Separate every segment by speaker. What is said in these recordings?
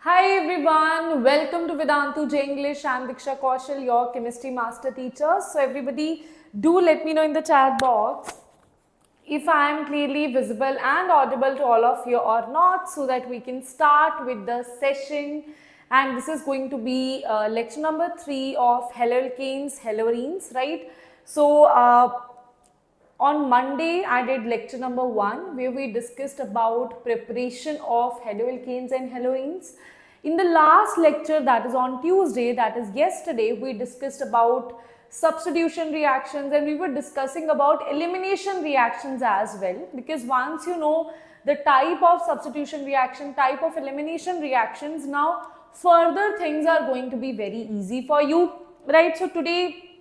Speaker 1: Hi everyone, welcome to Vedantu J English. I'm Diksha Kaushal, your chemistry master teacher. So everybody do let me know in the chat box if I am clearly visible and audible to all of you or not, so that we can start with the session. And this is going to be lecture number 3 of Haloalkanes Haloarenes, right? So on Monday, I did lecture number 1 where we discussed about preparation of haloalkanes and haloarenes. In the last lecture, that is on Tuesday, that is yesterday, we discussed about substitution reactions and we were discussing about elimination reactions as well, because once you know the type of substitution reaction, type of elimination reactions, now further things are going to be very easy for you, right? So today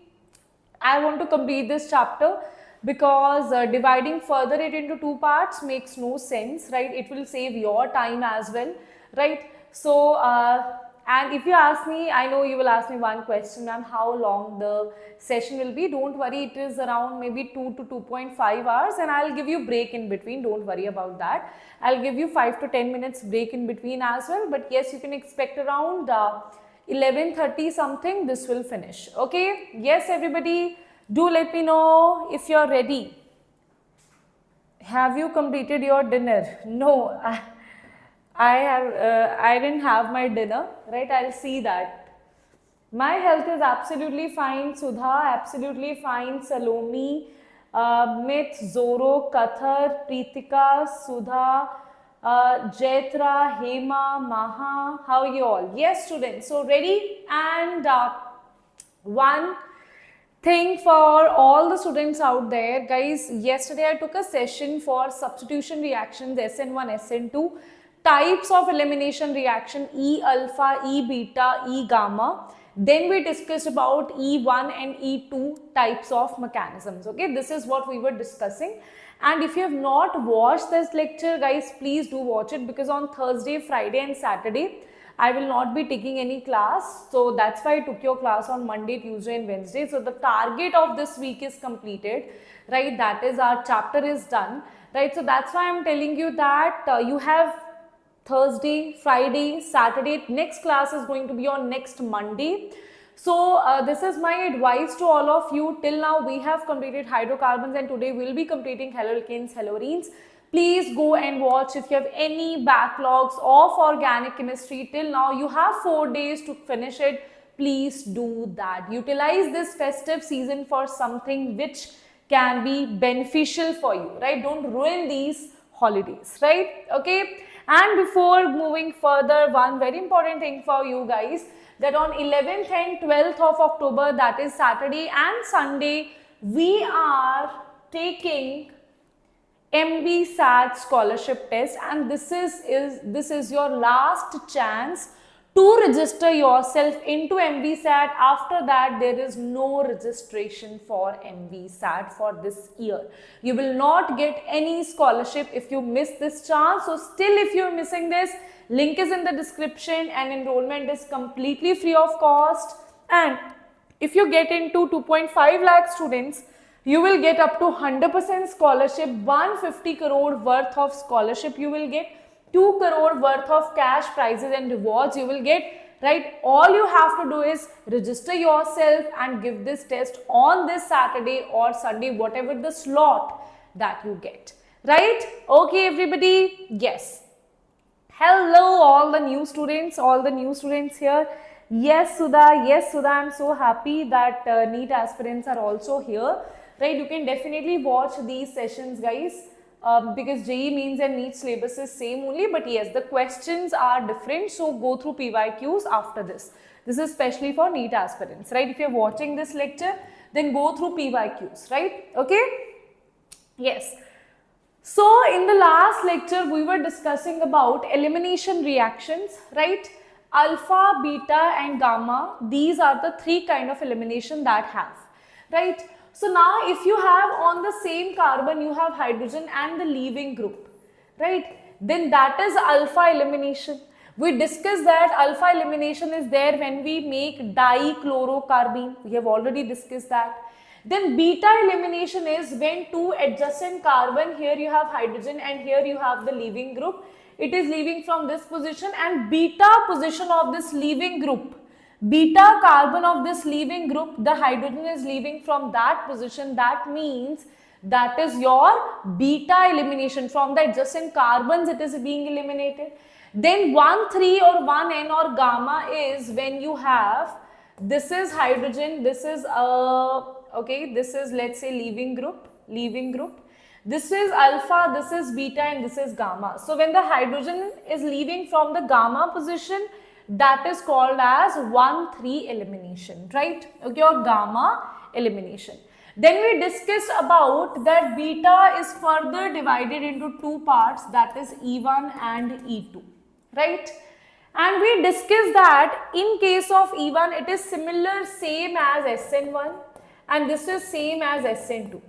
Speaker 1: I want to complete this chapter because dividing further it into 2 parts makes no sense, right? It will save your time as well, right? So, and if you ask me, I know you will ask me one question, ma'am, how long the session will be. Don't worry, it is around maybe 2 to 2.5 hours and I'll give you break in between. Don't worry about that. I'll give you 5 to 10 minutes break in between as well. But yes, you can expect around 11:30 something, this will finish. Okay, yes everybody, do let me know if you're ready. Have you completed your dinner? No, I didn't have my dinner, right? I'll see that. My health is absolutely fine. Sudha, absolutely fine. Salome, Mit, Zoro, Kathar, Pritika, Sudha, Jaitra, Hema, Maha, how are you all? Yes, students. So ready? And one thing for all the students out there, guys, yesterday I took a session for substitution reactions SN1, SN2, types of elimination reaction E alpha, E beta, E gamma. Then we discussed about E1 and E2 types of mechanisms. Okay, this is what we were discussing. And if you have not watched this lecture, guys, please do watch it, because on Thursday, Friday and Saturday, I will not be taking any class. So that's why I took your class on Monday, Tuesday and Wednesday. So the target of this week is completed, right? That is, our chapter is done, right? So that's why I'm telling you that you have Thursday, Friday, Saturday. Next class is going to be on next Monday. So this is my advice to all of you. Till now we have completed hydrocarbons and today we will be completing haloalkanes, haloarenes. Please go and watch. If you have any backlogs of organic chemistry till now, you have 4 days to finish it. Please do that. Utilize this festive season for something which can be beneficial for you, right? Don't ruin these holidays, right? Okay. And before moving further, one very important thing for you guys, that on 11th and 12th of October, that is Saturday and Sunday, we are taking MVSAT scholarship test, and this is your last chance to register yourself into MVSAT. After that, there is no registration for MVSAT for this year. You will not get any scholarship if you miss this chance. So still, if you're missing this, link is in the description and enrollment is completely free of cost. And if you get into 2.5 lakh students, you will get up to 100% scholarship, 150 crore worth of scholarship you will get, 2 crore worth of cash prizes and rewards you will get, right? All you have to do is register yourself and give this test on this Saturday or Sunday, whatever the slot that you get, right? Okay, everybody, yes. Hello, all the new students here. Yes, Sudha, I'm so happy that NEET aspirants are also here, right? You can definitely watch these sessions, guys. Because JEE Mains and NEET syllabus is same only, but yes, the questions are different. So go through PYQs after this. This is especially for NEET aspirants, right? If you're watching this lecture, then go through PYQs, right? Okay? Yes. So in the last lecture, we were discussing about elimination reactions, right? Alpha, beta and gamma, these are the 3 kind of elimination that have, right? So now if you have on the same carbon, you have hydrogen and the leaving group, right? Then that is alpha elimination. We discussed that alpha elimination is there when we make dichlorocarbene. We have already discussed that. Then beta elimination is when 2 adjacent carbon, here you have hydrogen and here you have the leaving group. it is leaving from this position, and beta position of this leaving group, beta carbon of this leaving group, the hydrogen is leaving from that position. That means that is your beta elimination. From the adjacent carbons it is being eliminated. Then 1,3 or 1n or gamma is when you have, this is hydrogen, this is okay, this is, let's say, leaving group, this is alpha, this is beta, and this is gamma. So when the hydrogen is leaving from the gamma position, that is called as 1,3 elimination, right? Okay, or gamma elimination. Then we discussed about that beta is further divided into two parts, that is E1 and E2, right? And we discussed that in case of E1 it is similar, same as SN1, and this is same as SN2.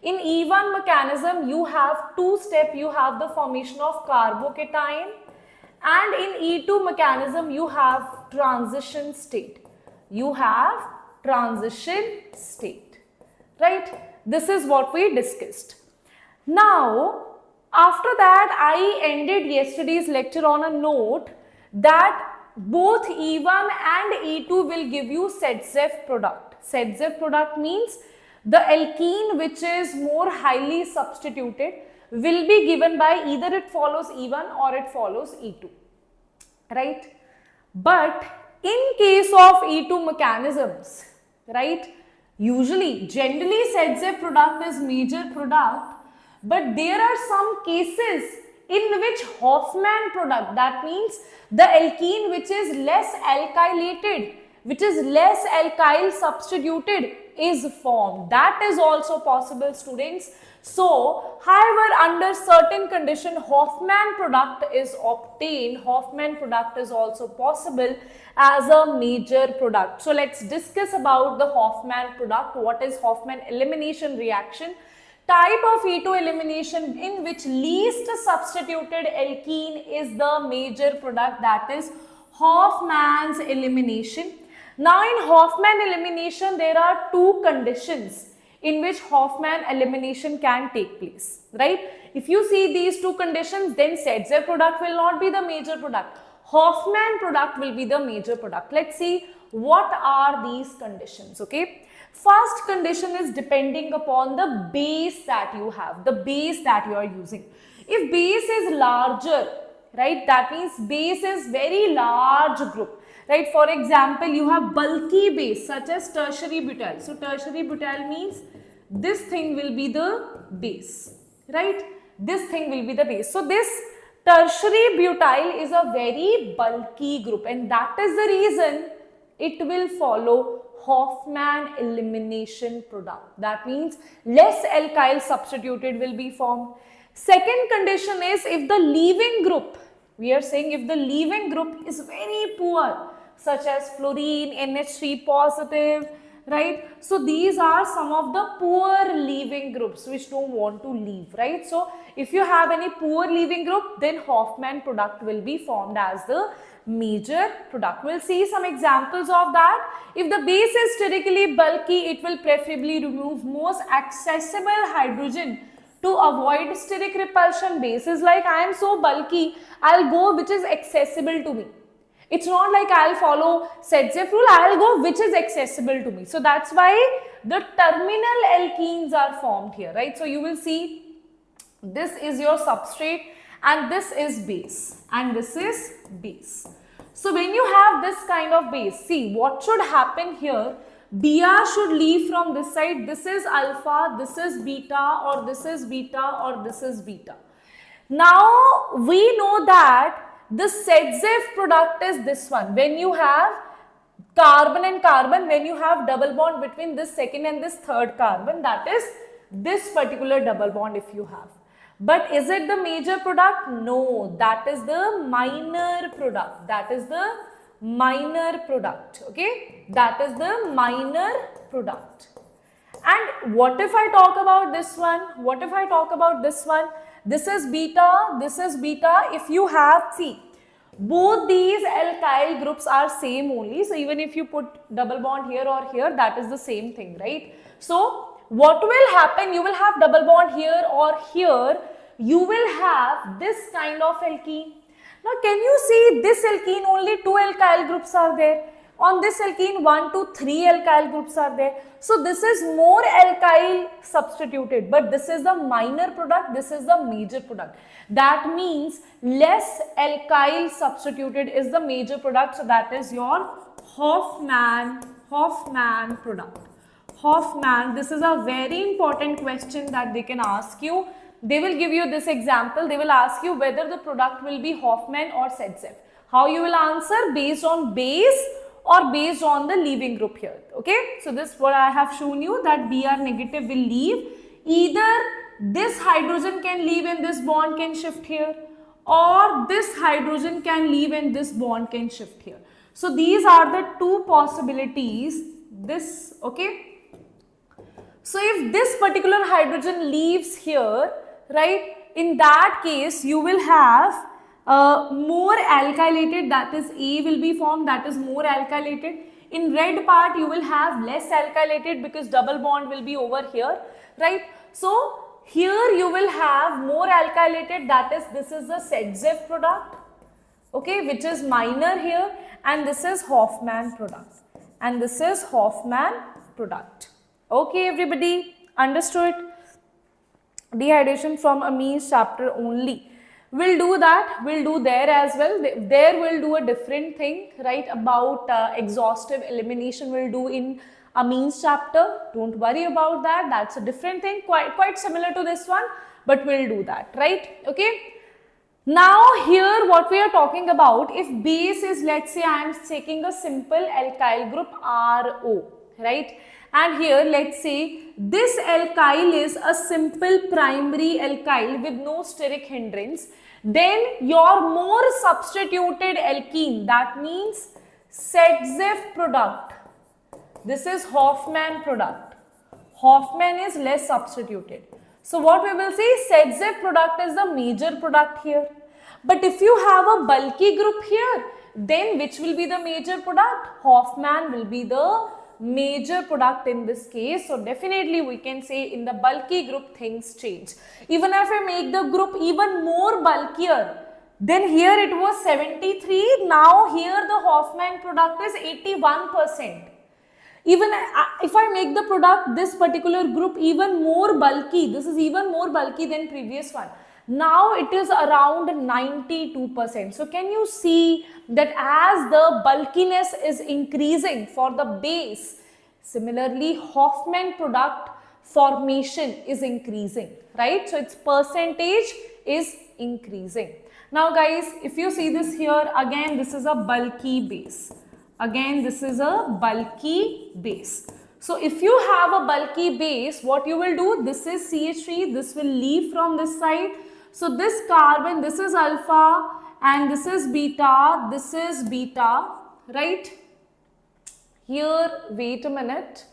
Speaker 1: In E1 mechanism you have two steps, you have the formation of carbocation, and in E2 mechanism you have transition state. You have transition state, right? This is what we discussed. Now, after that I ended yesterday's lecture on a note that both E1 and E2 will give you Sedzev product. Sedzev product means the alkene which is more highly substituted will be given by either it follows E1 or it follows E2, right? But in case of E2 mechanisms, right, usually, generally Sedzev product is major product, but there are some cases in which Hoffman product, that means the alkene which is less alkylated, which is less alkyl substituted, is formed. That is also possible, students. So, however, under certain condition, Hoffman product is obtained. Hoffman product is also possible as a major product. So, let's discuss about the Hoffman product. What is Hoffman elimination reaction? Type of E2 elimination in which least substituted alkene is the major product, that is Hoffman's elimination. Now in Hoffman elimination there are two conditions in which Hoffman elimination can take place, right? If you see these two conditions, then Sedzev product will not be the major product. Hoffman product will be the major product. Let's see what are these conditions, okay? First condition is depending upon the base that you have, the base that you are using. If base is larger, right, that means base is very large group, right? For example, you have bulky base such as tertiary butyl. So tertiary butyl means this thing will be the base, right? This thing will be the base. So this tertiary butyl is a very bulky group, and that is the reason it will follow Hoffman elimination product. That means less alkyl substituted will be formed. Second condition is if the leaving group, we are saying if the leaving group is very poor, such as fluorine, NH3 positive, right? So these are some of the poor leaving groups which don't want to leave, right? So if you have any poor leaving group, then Hoffman product will be formed as the major product. We'll see some examples of that. If the base is sterically bulky, it will preferably remove most accessible hydrogen to avoid steric repulsion. Bases like I am so bulky, I'll go which is accessible to me. It's not like I'll follow Sedzev rule, I'll go which is accessible to me. So that's why the terminal alkenes are formed here, right? So you will see this is your substrate and this is base and this is base. So when you have this kind of base, see what should happen here, Br should leave from this side, this is alpha, this is beta, or this is beta, or this is beta. Now we know that the Sedzev product is this one. When you have carbon and carbon, when you have double bond between this second and this third carbon, that is this particular double bond if you have. But is it the major product? No, that is the minor product. That is the minor product, okay? That is the minor product. And what if I talk about this one? What if I talk about this one? This is beta, this is beta. If you have, see, both these alkyl groups are same only. So even if you put double bond here or here, that is the same thing, right? So what will happen? You will have double bond here or here. you will have this kind of alkene. Now can you see this alkene only 2 alkyl groups are there. On this alkene 1, 2, 3 alkyl groups are there. So this is more alkyl substituted, but this is the minor product, this is the major product. That means less alkyl substituted is the major product. So that is your Hoffman product. Hoffman, this is a very important question that they can ask you. They will give you this example. They will ask you whether the product will be Hoffman or Sedzev. How you will answer? Based on base or based on the leaving group here. Okay, so this what I have shown you, that Br negative will leave. Either this hydrogen can leave and this bond can shift here, or this hydrogen can leave and this bond can shift here. So these are the two possibilities. This, okay. So if this particular hydrogen leaves here, right, in that case you will have more alkylated, that is A will be formed, that is more alkylated. In red part you will have less alkylated because double bond will be over here, right. So here you will have more alkylated, that is this is the Sedzev product, okay, which is minor here, and this is Hoffman product, and this is Hoffman product. Okay everybody, understood? Dehydration from amines chapter only. We'll do that, we'll do there as well. There we'll do a different thing, right, about exhaustive elimination we'll do in amines chapter. Don't worry about that, that's a different thing, quite similar to this one, but we'll do that, right? Okay. Now here what we are talking about, if base is, let's say I am taking a simple alkyl group RO, right? And here let's say this alkyl is a simple primary alkyl with no steric hindrance. Then your more substituted alkene, that means Sedzev product. This is Hoffman product. Hoffman is less substituted. So what we will say, Sedzev product is the major product here. But if you have a bulky group here, then which will be the major product? Hoffman will be the major product in this case. So definitely we can say in the bulky group things change. Even if I make the group even more bulkier, then here it was 73, now here the Hoffman product is 81%. Even if I make the product, this particular group even more bulky, this is even more bulky than previous one. Now it is around 92%. So can you see that as the bulkiness is increasing for the base, similarly Hoffman product formation is increasing, right? So its percentage is increasing. Now guys, if you see this here, again this is a bulky base. Again this is a bulky base. So if you have a bulky base, what you will do, this is CH3, this will leave from this side. So this carbon, this is alpha and this is beta, right? Here, wait a minute,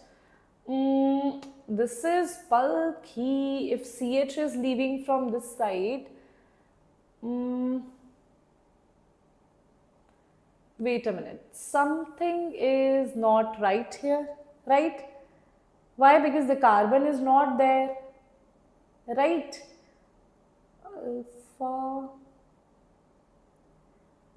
Speaker 1: this is bulky, if CH is leaving from this side, wait a minute, something is not right here, right? Why? Because the carbon is not there, right? Alpha,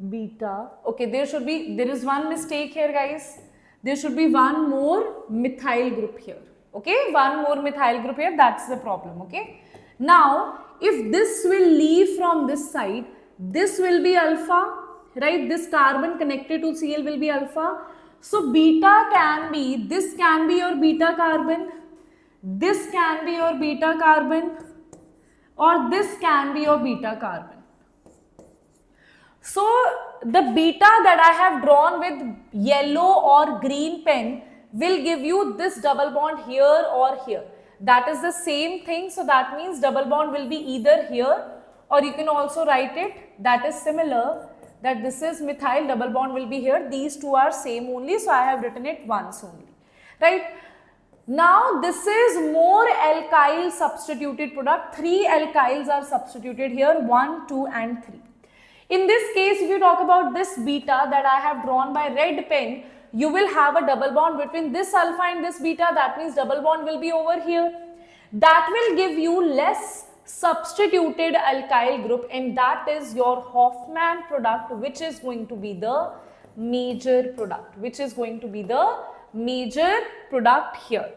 Speaker 1: beta, okay, there is one mistake here guys, there should be one more methyl group here, okay, one more methyl group here, that's the problem, okay. Now, if this will leave from this side, this will be alpha, right, this carbon connected to Cl will be alpha, so beta can be, this can be your beta carbon, this can be your beta carbon, or this can be your beta carbon. So the beta that I have drawn with yellow or green pen will give you this double bond here or here. That is the same thing. So that means double bond will be either here, or you can also write it, that is similar, that this is methyl, double bond will be here. These two are same only, so I have written it once only, right? Now this is more alkyl substituted product. 3 alkyls are substituted here, 1, 2 and 3. In this case, if you talk about this beta that I have drawn by red pen, you will have a double bond between this alpha and this beta. That means double bond will be over here. That will give you less substituted alkyl group, and that is your Hoffman product, which is going to be the major product, here,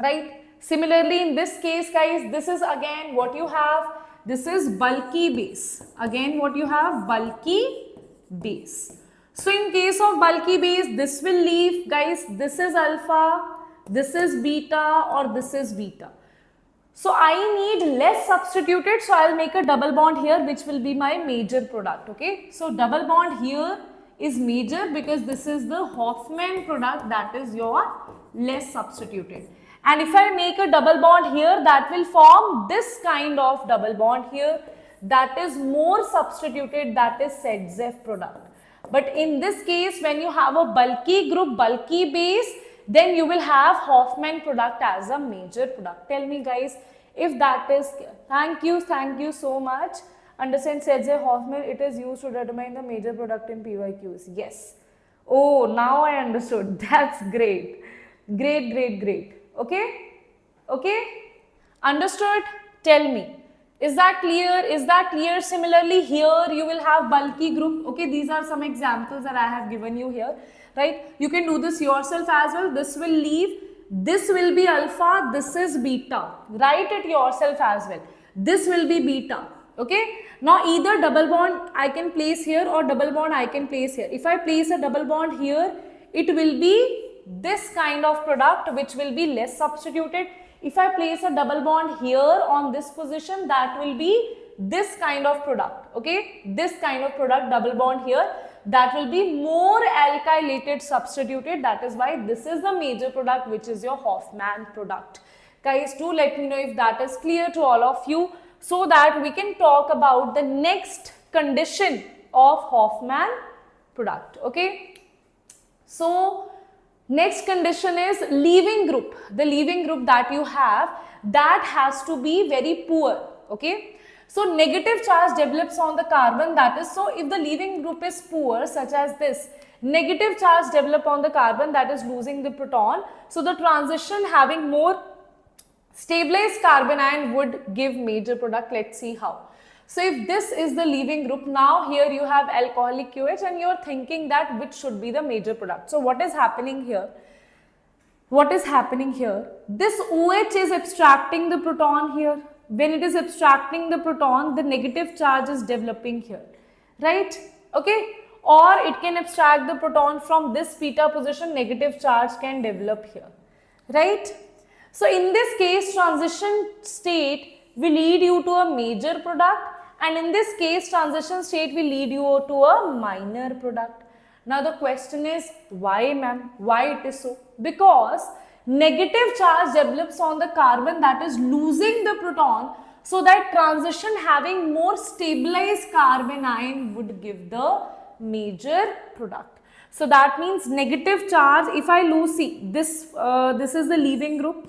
Speaker 1: right? Similarly, in this case, guys, this is again what you have. This is bulky base. Again, what you have? Bulky base. So, in case of bulky base, this will leave, guys, this is alpha, this is beta, or this is beta. So, I need less substituted, so I will make a double bond here, which will be my major product, okay. So, double bond here is major because this is the Hoffman product, that is your less substituted. And if I make a double bond here, that will form this kind of double bond here, that is more substituted, that is ZZ product. But in this case, when you have a bulky group, bulky base, then you will have Hoffman product as a major product. Tell me, guys, if that is clear. Thank you so much. Understand, ZZ Hoffman, it is used to determine the major product in PYQs. Yes. Oh, now I understood. That's great. Great. Okay? Understood? Tell me. Is that clear? Similarly, here you will have bulky group. Okay, these are some examples that I have given you here. Right? You can do this yourself as well. This will leave. This will be alpha. This is beta. Write it yourself as well. This will be beta. Okay? Now, either double bond I can place here or double bond I can place here. If I place a double bond here, it will be this kind of product, which will be less substituted. If I place a double bond here on this position, that will be this kind of product, okay, this kind of product, double bond here, that will be more alkylated substituted. That is why this is the major product, which is your Hoffman product. Guys, do let me know if that is clear to all of you, so that we can talk about the next condition of Hoffman product, okay. So, next condition is leaving group. The leaving group that you have, that has to be very poor, okay. So, negative charge develops on the carbon, that is, so if the leaving group is poor, such as this, negative charge develop on the carbon, that is losing the proton. So, the transition having more stabilized carbon ion would give major product. Let's see how. So, if this is the leaving group, now here you have alcoholic QH and you are thinking that which should be the major product. So, what is happening here? This OH is abstracting the proton here. When it is abstracting the proton, the negative charge is developing here, right? Okay. Or it can abstract the proton from this beta position, negative charge can develop here, right? So, in this case, transition state will lead you to a major product, and in this case, transition state will lead you to a minor product. Now, the question is, why, ma'am? Why it is so? Because negative charge develops on the carbon, that is losing the proton, so that transition having more stabilized carbon ion would give the major product. So, that means negative charge, if I lose, see, this is the leaving group,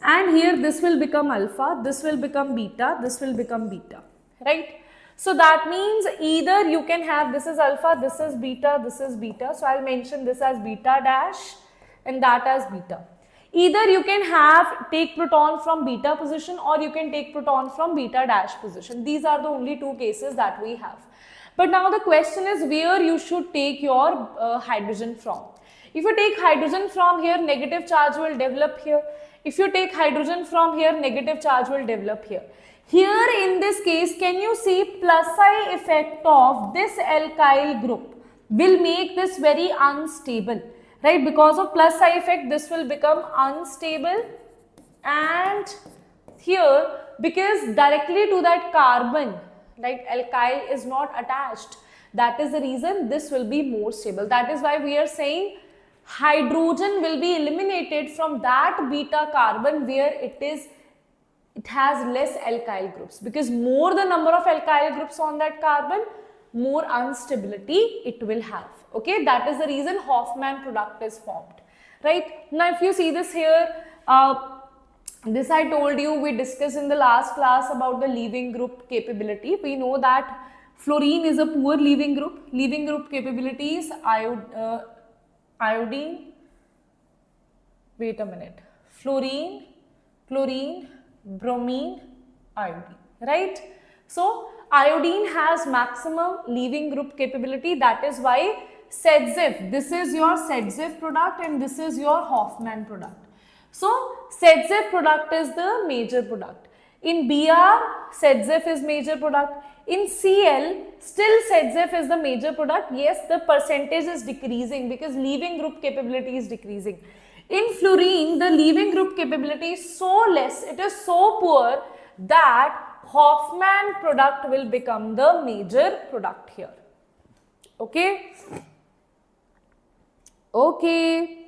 Speaker 1: and here this will become alpha, this will become beta, this will become beta, right? So, that means either you can have, this is alpha, this is beta, this is beta. So, I will mention this as beta dash and that as beta. Either you can take proton from beta position, or you can take proton from beta dash position. These are the only two cases that we have. But now the question is where you should take your hydrogen from. If you take hydrogen from here, negative charge will develop here. If you take hydrogen from here, negative charge will develop here. Here in this case, can you see plus I effect of this alkyl group will make this very unstable, right? Because of plus I effect, this will become unstable, and here, because directly to that carbon, like alkyl is not attached, that is the reason this will be more stable. That is why we are saying hydrogen will be eliminated from that beta carbon where it has less alkyl groups, because more the number of alkyl groups on that carbon, more instability it will have. Okay, that is the reason Hoffman product is formed, right? Now, if you see this here, this I told you, we discussed in the last class about the leaving group capability. We know that fluorine is a poor leaving group. Leaving group capabilities, iodine, wait a minute, fluorine, chlorine, bromine, iodine, right? So iodine has maximum leaving group capability. That is why Sedzif, this is your Sedzif product and this is your Hoffman product. So Sedzif product is the major product. In Br, Sedzif is major product. In Cl, still Sedzif is the major product. Yes, the percentage is decreasing because leaving group capability is decreasing. In fluorine, the leaving group capability is so less, it is so poor that Hoffman product will become the major product here. Okay. Okay.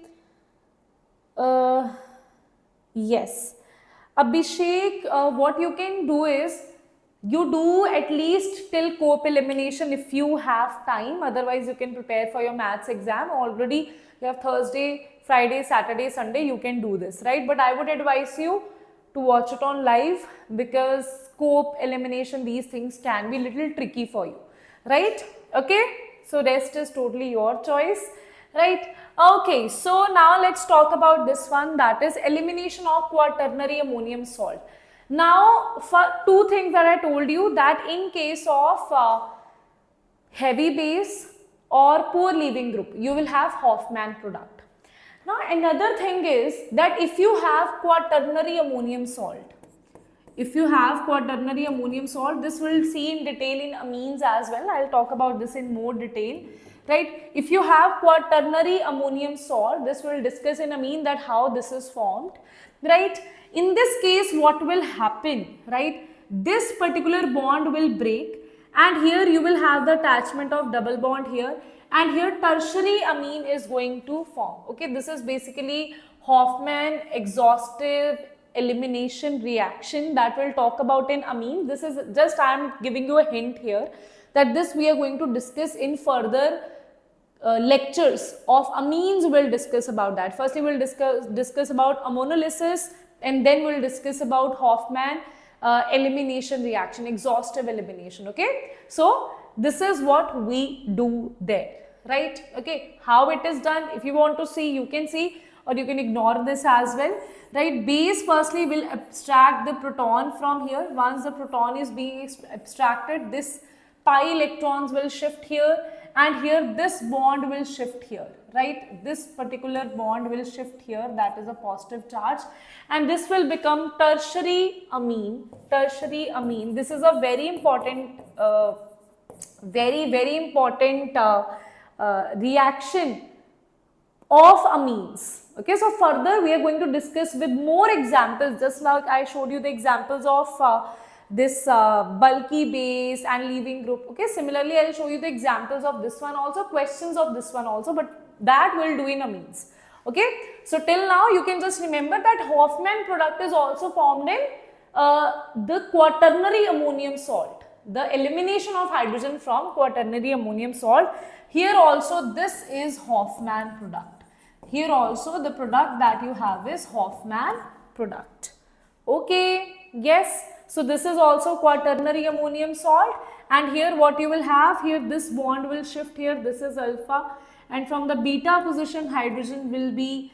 Speaker 1: Yes. Abhishek, what you can do is, you do at least till cope elimination if you have time. Otherwise, you can prepare for your maths exam. Already you have Thursday, Friday, Saturday, Sunday. You can do this, right? But I would advise you to watch it on live because cope elimination, these things can be little tricky for you, right? Okay. So rest is totally your choice, right? Okay. So now let's talk about this one, that is elimination of quaternary ammonium salt. Now, for two things that I told you, that in case of heavy base or poor leaving group, you will have Hoffman product. Now, another thing is that if you have quaternary ammonium salt, this we'll see in detail in amines as well. I'll talk about this in more detail, right? If you have quaternary ammonium salt, this we'll discuss in amine that how this is formed, right? In this case, what will happen, right? This particular bond will break and here you will have the attachment of double bond here and here tertiary amine is going to form. Okay, this is basically Hoffman exhaustive elimination reaction that we'll talk about in amine. This is just, I am giving you a hint here that this we are going to discuss in further lectures of amines. We'll discuss about that. Firstly, we'll discuss about ammonolysis and then we'll discuss about Hoffman elimination reaction, exhaustive elimination. Okay, so this is what we do there, right? Okay, how it is done, if you want to see, you can see, or you can ignore this as well, right? Base firstly will abstract the proton from here. Once the proton is being abstracted, this pi electrons will shift here and here this bond will shift here, right? This particular bond will shift here, that is a positive charge, and this will become tertiary amine. Tertiary amine, this is a very important very important reaction of amines. Okay, so further we are going to discuss with more examples, just like I showed you the examples of this bulky base and leaving group. Okay, similarly I will show you the examples of this one also, questions of this one also, but that we will do in amines. Okay, so till now you can just remember that Hoffman product is also formed in the quaternary ammonium salt, the elimination of hydrogen from quaternary ammonium salt. Here also this is Hoffman product. Here also the product that you have is Hoffman product. Okay, yes. So this is also quaternary ammonium salt, and here what you will have, here this bond will shift here, this is alpha, and from the beta position hydrogen will be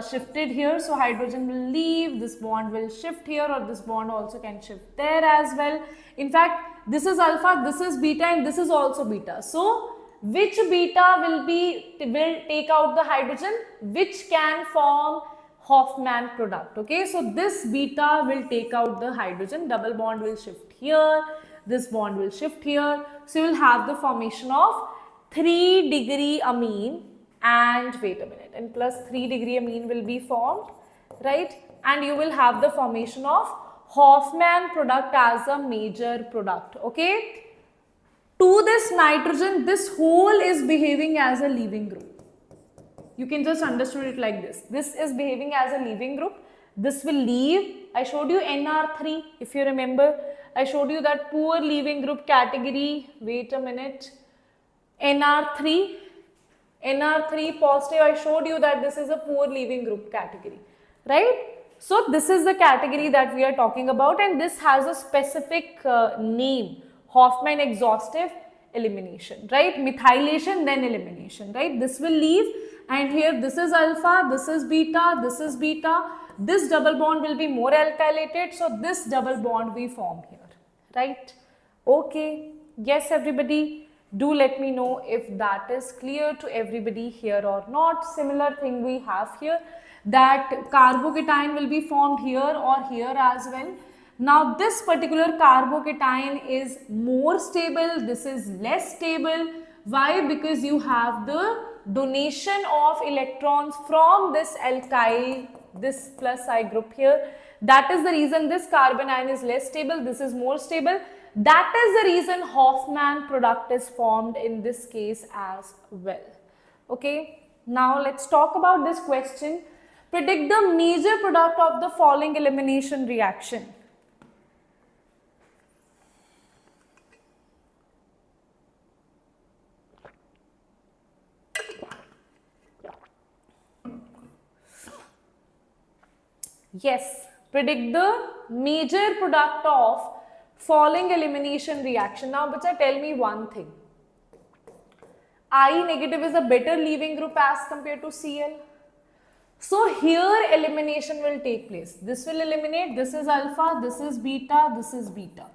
Speaker 1: shifted here. So hydrogen will leave, this bond will shift here, or this bond also can shift there as well. In fact, this is alpha, this is beta, and this is also beta. So which beta will take out the hydrogen, which can form Hoffman product. Okay, so this beta will take out the hydrogen, double bond will shift here, this bond will shift here. So you will have the formation of 3-degree amine, and wait a minute, and plus 3-degree amine will be formed, right? And you will have the formation of Hoffman product as a major product. Okay, to this nitrogen, this whole is behaving as a leaving group. You can just understand it like this. This is behaving as a leaving group. This will leave. I showed you NR3, if you remember. I showed you that poor leaving group category. Wait a minute. NR3 positive. I showed you that this is a poor leaving group category, right? So this is the category that we are talking about, and this has a specific name, Hoffman exhaustive elimination, right? Methylation, then elimination, right? This will leave and here this is alpha, this is beta, this is beta. This double bond will be more alkylated, so this double bond we form here, right? Okay, yes everybody, do let me know if that is clear to everybody here or not. Similar thing we have here, that carbocation will be formed here or here as well. Now this particular carbocation is more stable, this is less stable. Why? Because you have the donation of electrons from this alkyl, this plus I group here. That is the reason this carbon ion is less stable, this is more stable. That is the reason Hoffman product is formed in this case as well. Okay, now let's talk about this question. Predict the major product of the following elimination reaction. Yes, predict the major product of following elimination reaction. Now, bacha, tell me one thing. I negative is a better leaving group as compared to Cl. So, here elimination will take place. This will eliminate, this is alpha, this is beta, this is beta.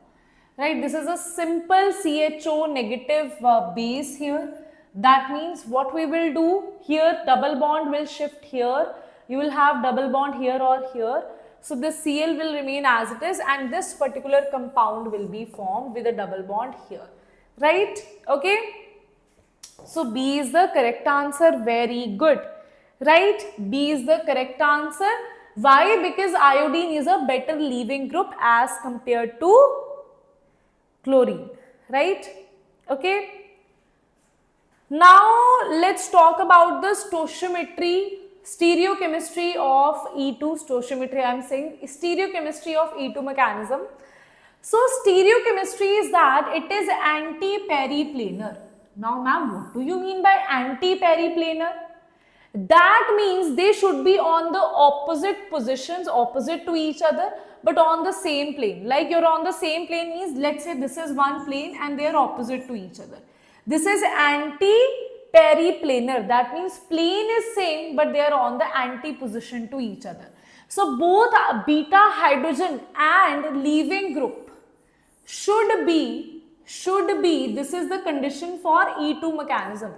Speaker 1: Right, this is a simple CHO negative base here. That means what we will do here, double bond will shift here. You will have double bond here or here. So this Cl will remain as it is, and this particular compound will be formed with a double bond here. Right? Okay. So B is the correct answer. Very good. Right? B is the correct answer. Why? Because iodine is a better leaving group as compared to chlorine. Right? Okay. Now let's talk about the stoichiometry. Stereochemistry of E2, stoichiometry I am saying, stereochemistry of E2 mechanism. So stereochemistry is that it is anti-periplanar. Now ma'am, what do you mean by anti-periplanar? That means they should be on the opposite positions, opposite to each other, but on the same plane. Like you're on the same plane means, let's say this is one plane and they are opposite to each other. This is anti-periplanar. That means plane is same, but they are on the anti-position to each other. So both beta hydrogen and leaving group should be, this is the condition for E2 mechanism.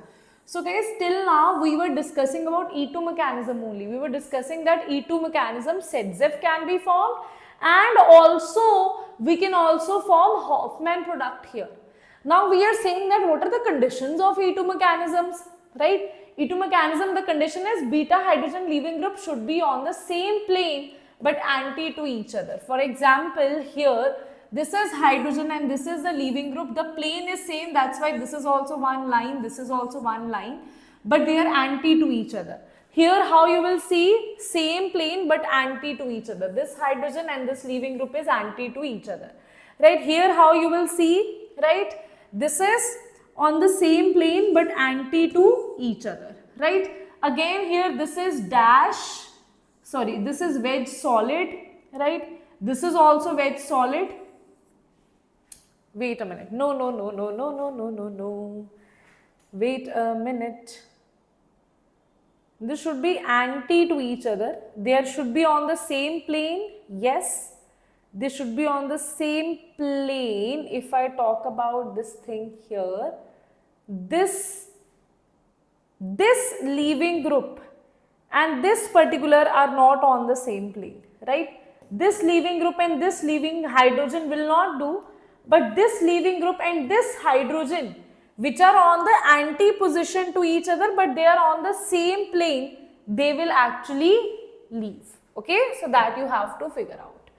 Speaker 1: So guys, till now we were discussing about E2 mechanism only. We were discussing that E2 mechanism ZZF can be formed, and also we can also form Hoffman product here. Now we are saying that what are the conditions of E2 mechanisms, right? E2 mechanism, the condition is beta hydrogen leaving group should be on the same plane but anti to each other. For example, here this is hydrogen and this is the leaving group. The plane is same, that's why this is also one line, this is also one line, but they are anti to each other. Here how you will see same plane but anti to each other. This hydrogen and this leaving group is anti to each other. Right, here how you will see, right, this is on the same plane but anti to each other. Right, again here this is dash, sorry, this is wedge solid, right, this is also wedge solid. Wait a minute, no, wait a minute. This should be anti to each other. They should be on the same plane. Yes, they should be on the same plane. If I talk about this thing here, this leaving group and this particular are not on the same plane, right? This leaving group and this leaving hydrogen will not do, but this leaving group and this hydrogen, which are on the anti-position to each other, but they are on the same plane, they will actually leave. Okay, so that you have to figure out.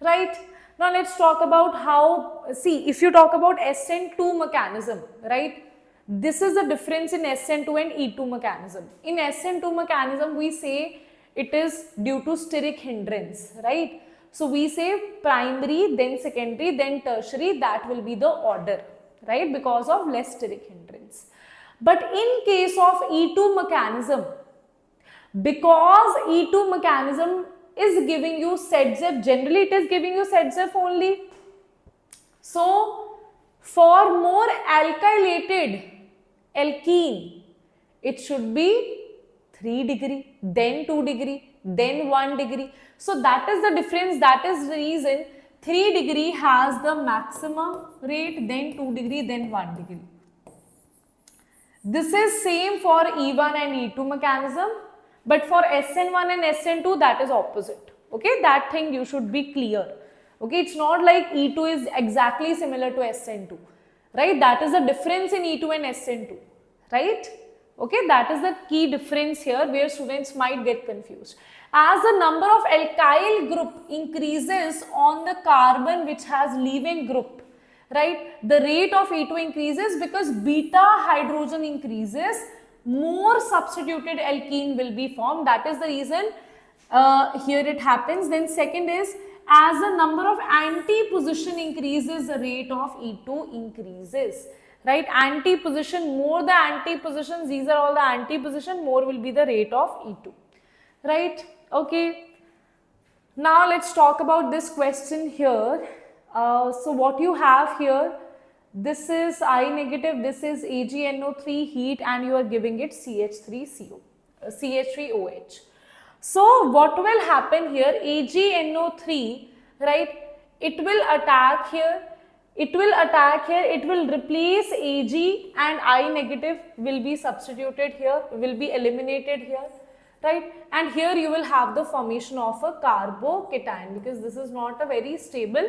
Speaker 1: Right, now let's talk about how, see, if you talk about SN2 mechanism, right, this is the difference in SN2 and E2 mechanism. In SN2 mechanism, we say it is due to steric hindrance, right? So we say primary, then secondary, then tertiary, that will be the order, right, because of less steric hindrance. But in case of E2 mechanism, because E2 mechanism is giving you ZZF, generally it is giving you ZZF only. So for more alkylated alkene, it should be 3 degree, then 2 degree, then 1 degree. So that is the difference. That is the reason 3 degree has the maximum rate, then 2 degree, then 1 degree. This is same for E1 and E2 mechanism, but for SN1 and SN2 that is opposite. Okay, that thing you should be clear. Okay, it's not like E2 is exactly similar to SN2, right? That is the difference in E2 and SN2, right? Okay, that is the key difference here where students might get confused. As the number of alkyl group increases on the carbon which has leaving group, right, the rate of E2 increases because beta hydrogen increases, more substituted alkene will be formed. That is the reason here it happens. Then second is, as the number of anti-position increases, the rate of E2 increases. Right, anti-position, more the anti-positions, these are all the anti-position, more will be the rate of E2. Right, okay. Now let's talk about this question here. So what you have here, this is I negative, this is AgNO3 heat, and you are giving it CH3OH. So what will happen here, AgNO3, right, it will attack here. It will attack here, it will replace Ag and I negative will be substituted here, will be eliminated here, right? And here you will have the formation of a carbocation because this is not a very stable,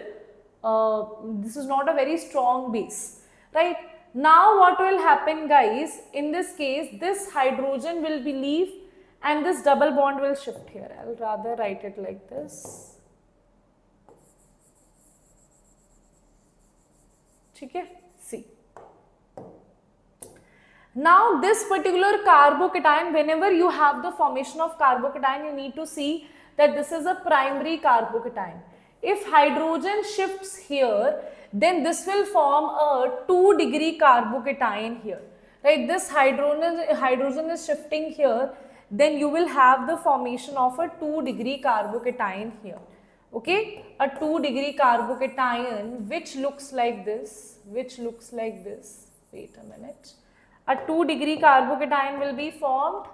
Speaker 1: this is not a very strong base, right? Now what will happen guys, in this case, this hydrogen will be leave and this double bond will shift here. I will rather write it like this. Okay, see. Now this particular carbocation, whenever you have the formation of carbocation, you need to see that this is a primary carbocation. If hydrogen shifts here, then this will form a 2 degree carbocation here. Right, this hydrogen is shifting here, then you will have the formation of a 2 degree carbocation here. Okay, a 2 degree carbocation which looks like this, wait a minute, a 2 degree carbocation will be formed.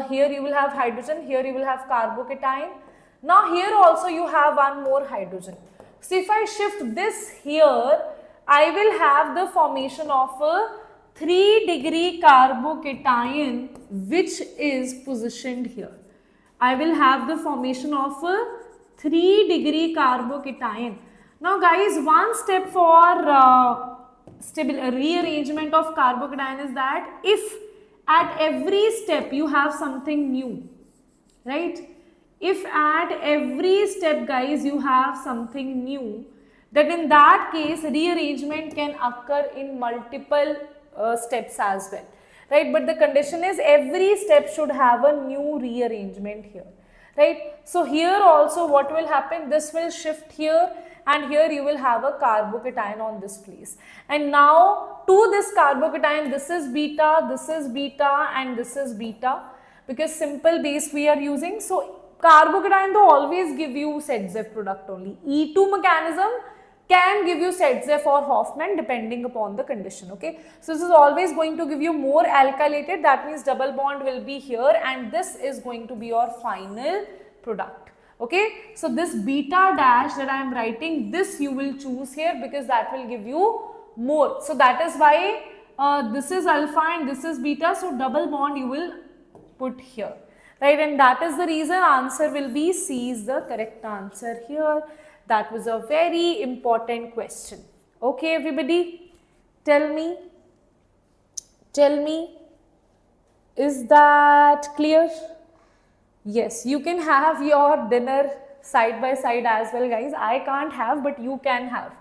Speaker 1: Here you will have hydrogen, here you will have carbocation. Now here also you have one more hydrogen. So if I shift this here, I will have the formation of a 3 degree carbocation which is positioned here. I will have the formation of a 3 degree carbocation. Now guys, one step for rearrangement of carbocation is that if at every step you have something new, right? If at every step guys you have something new, then in that case rearrangement can occur in multiple steps as well, right? But the condition is every step should have a new rearrangement here. Right, so here also what will happen, this will shift here and here you will have a carbocation on this place. And now to this carbocation, this is beta and this is beta because simple base we are using. So carbocation to always give you ZZ product only. E2 mechanism can give you ZZ or Hoffman depending upon the condition. Okay, so this is always going to give you more alkylated, that means double bond will be here and this is going to be your final product. Okay, so this beta dash that I am writing, this you will choose here because that will give you more. So that is why this is alpha and this is beta, so double bond you will put here, right? And that is the reason answer will be C is the correct answer here. That was a very important question. Okay, everybody, tell me, is that clear? Yes, you can have your dinner side by side as well, guys. I can't have, but you can have,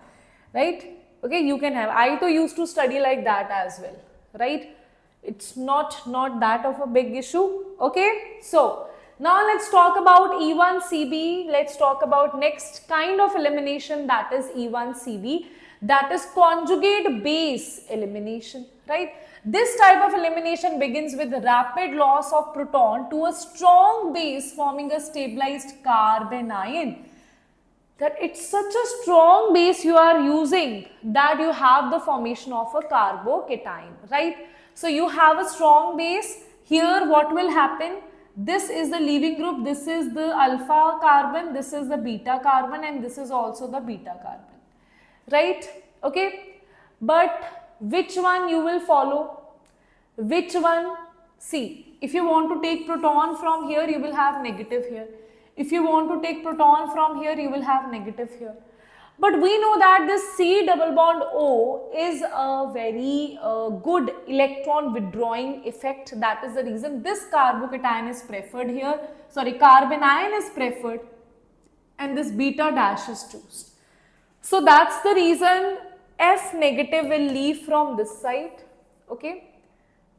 Speaker 1: right? Okay, you can have. I too used to study like that as well, right? It's not that of a big issue. Okay, so now let's talk about E1CB. Let's talk about next kind of elimination, that is E1CB, that is conjugate base elimination, right? This type of elimination begins with rapid loss of proton to a strong base forming a stabilized carbon ion. That it's such a strong base you are using that you have the formation of a carbocation, right? So you have a strong base, Here what will happen? This is the leaving group, this is the alpha carbon, this is the beta carbon, and this is also the beta carbon, right? Okay, but which one you will follow? Which one? See, if you want to take proton from here, you will have negative here. If you want to take proton from here, you will have negative here. But we know that this C double bond O is a very good electron withdrawing effect. That is the reason this carbocation is preferred here. Sorry, carbanion is preferred and this beta dash is chosen. So that's the reason F negative will leave from this side. Okay.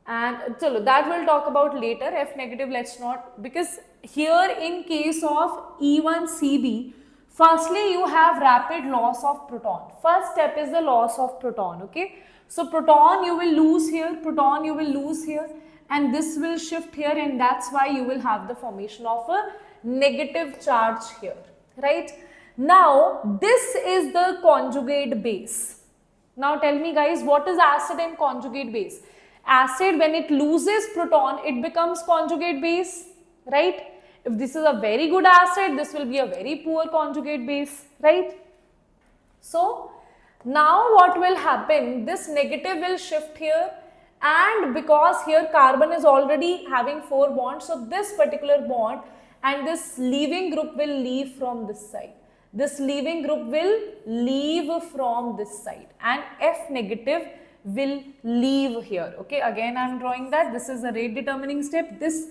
Speaker 1: And chalo, that we'll talk about later. F negative, let's not, because here in case of E1CB, firstly, you have rapid loss of proton. First step is the loss of proton, okay. So proton you will lose here, proton you will lose here, and this will shift here, and that's why you will have the formation of a negative charge here, right. Now, this is the conjugate base. Now tell me guys, what is acid and conjugate base? Acid, when it loses proton, it becomes conjugate base, right? If this is a very good acid, this will be a very poor conjugate base, right? So, now what will happen? This negative will shift here, and because here carbon is already having 4 bonds, so this particular bond and this leaving group will leave from this side. This leaving group will leave from this side, and F negative will leave here, okay. Again, I am drawing that. This is a rate determining step. This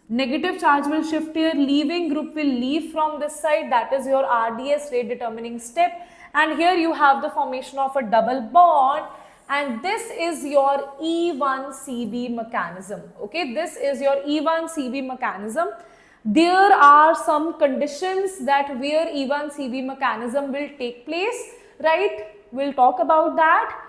Speaker 1: negative charge will shift here, leaving group will leave from this side, that is your RDS rate determining step, and here you have the formation of a double bond, and this is your E1CB mechanism, okay. This is your E1CB mechanism. There are some conditions that where E1CB mechanism will take place, right? We'll talk about that.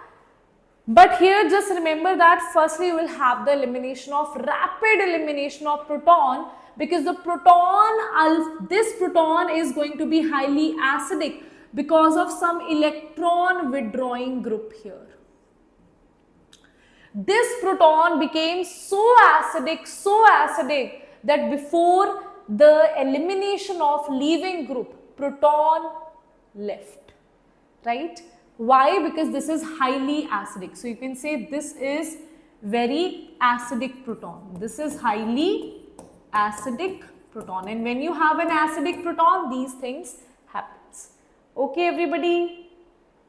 Speaker 1: But here just remember that firstly you will have the elimination of rapid elimination of proton, because the proton, this proton is going to be highly acidic because of some electron withdrawing group here. This proton became so acidic that before the elimination of leaving group, proton left, right? Why? Because this is highly acidic. So you can say this is very acidic proton. This is highly acidic proton. And when you have an acidic proton, these things happens. Okay, everybody?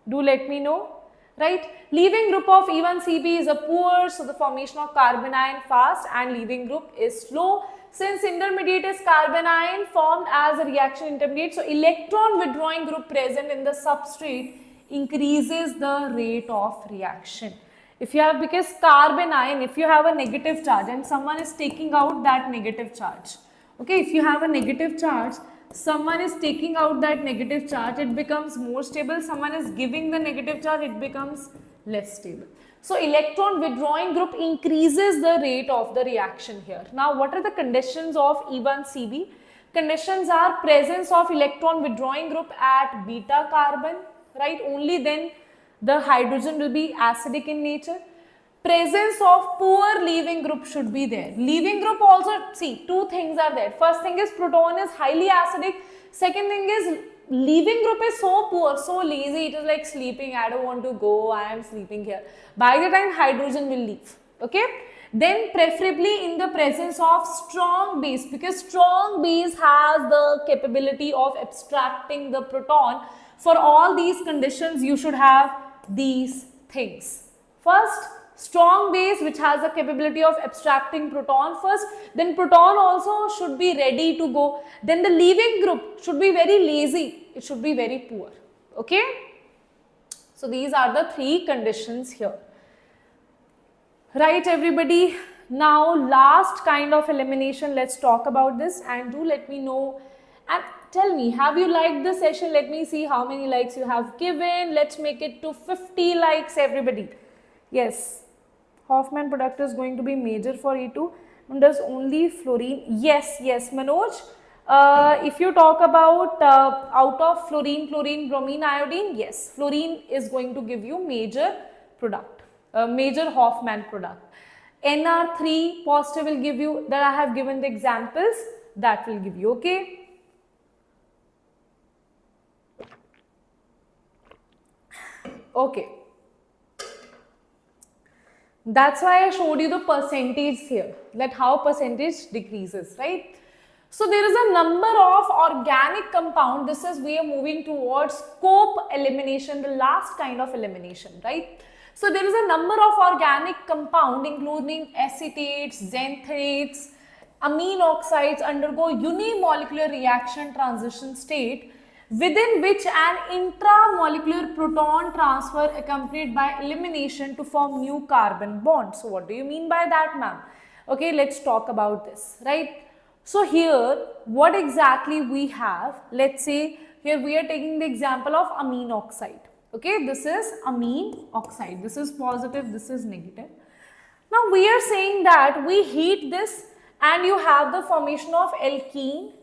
Speaker 1: Do let me know. Right? Leaving group of E1CB is a poor, so the formation of carbanion fast, and leaving group is slow. Since intermediate is carbanion formed as a reaction intermediate, so electron withdrawing group present in the substrate increases the rate of reaction. If you have, because carbanion, if you have a negative charge and someone is taking out that negative charge, okay, if you have a negative charge, someone is taking out that negative charge, it becomes more stable. Someone is giving the negative charge, it becomes less stable. So electron withdrawing group increases the rate of the reaction here. Now what are the conditions of E1CB? Conditions are presence of electron withdrawing group at beta carbon, right? Only then the hydrogen will be acidic in nature. Presence of poor leaving group should be there. Leaving group also, see, two things are there. First thing is proton is highly acidic. Second thing is leaving group is so poor, so lazy, it is like sleeping. I don't want to go, I am sleeping here. By the time hydrogen will leave, okay? Then preferably in the presence of strong base, because strong base has the capability of abstracting the proton. For all these conditions, you should have these things. First, strong base which has the capability of abstracting proton first, then proton also should be ready to go. Then the leaving group should be very lazy, it should be very poor, okay? So these are the three conditions here. Right, everybody? Now last kind of elimination, let's talk about this, and do let me know and tell me, have you liked the session? Let me see how many likes you have given. Let's make it to 50 likes, everybody. Yes, Hoffman product is going to be major for E2. And does only fluorine? Yes, yes, Manoj. If you talk about out of fluorine, chlorine, bromine, iodine, yes, fluorine is going to give you major product, major Hoffman product. Nr3 positive will give you, that I have given the examples, that will give you, okay. Okay. That's why I showed you the percentage here, that how percentage decreases, right? So there is a number of organic compound. This is, we are moving towards scope elimination, the last kind of elimination, right? So there is a number of organic compound including acetates, xanthates, amine oxides undergo unimolecular reaction transition state within which an intramolecular proton transfer accompanied by elimination to form new carbon bonds. So what do you mean by that, ma'am? Okay, let's talk about this, right? So here, what exactly we have, let's say here we are taking the example of amine oxide. Okay, this is amine oxide, this is positive, this is negative. Now we are saying that we heat this and you have the formation of alkene,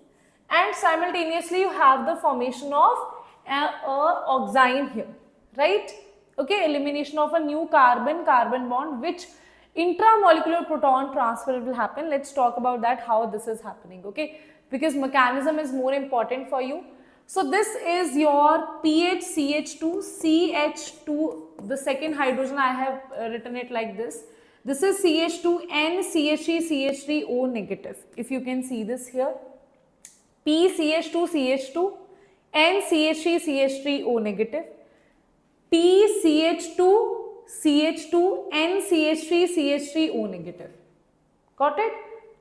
Speaker 1: and simultaneously you have the formation of a oxime here, right? Okay, elimination of a new carbon bond, which intramolecular proton transfer will happen. Let's talk about that, how this is happening, okay, because mechanism is more important for you. So this is your pH CH2, CH2, the second hydrogen I have written it like this. This is CH2, N CH3, CH3, O negative. If you can see this here, P CH2, CH2, N CH3, CH3, O negative, P CH2, CH2, N CH3, CH3, O negative. Got it?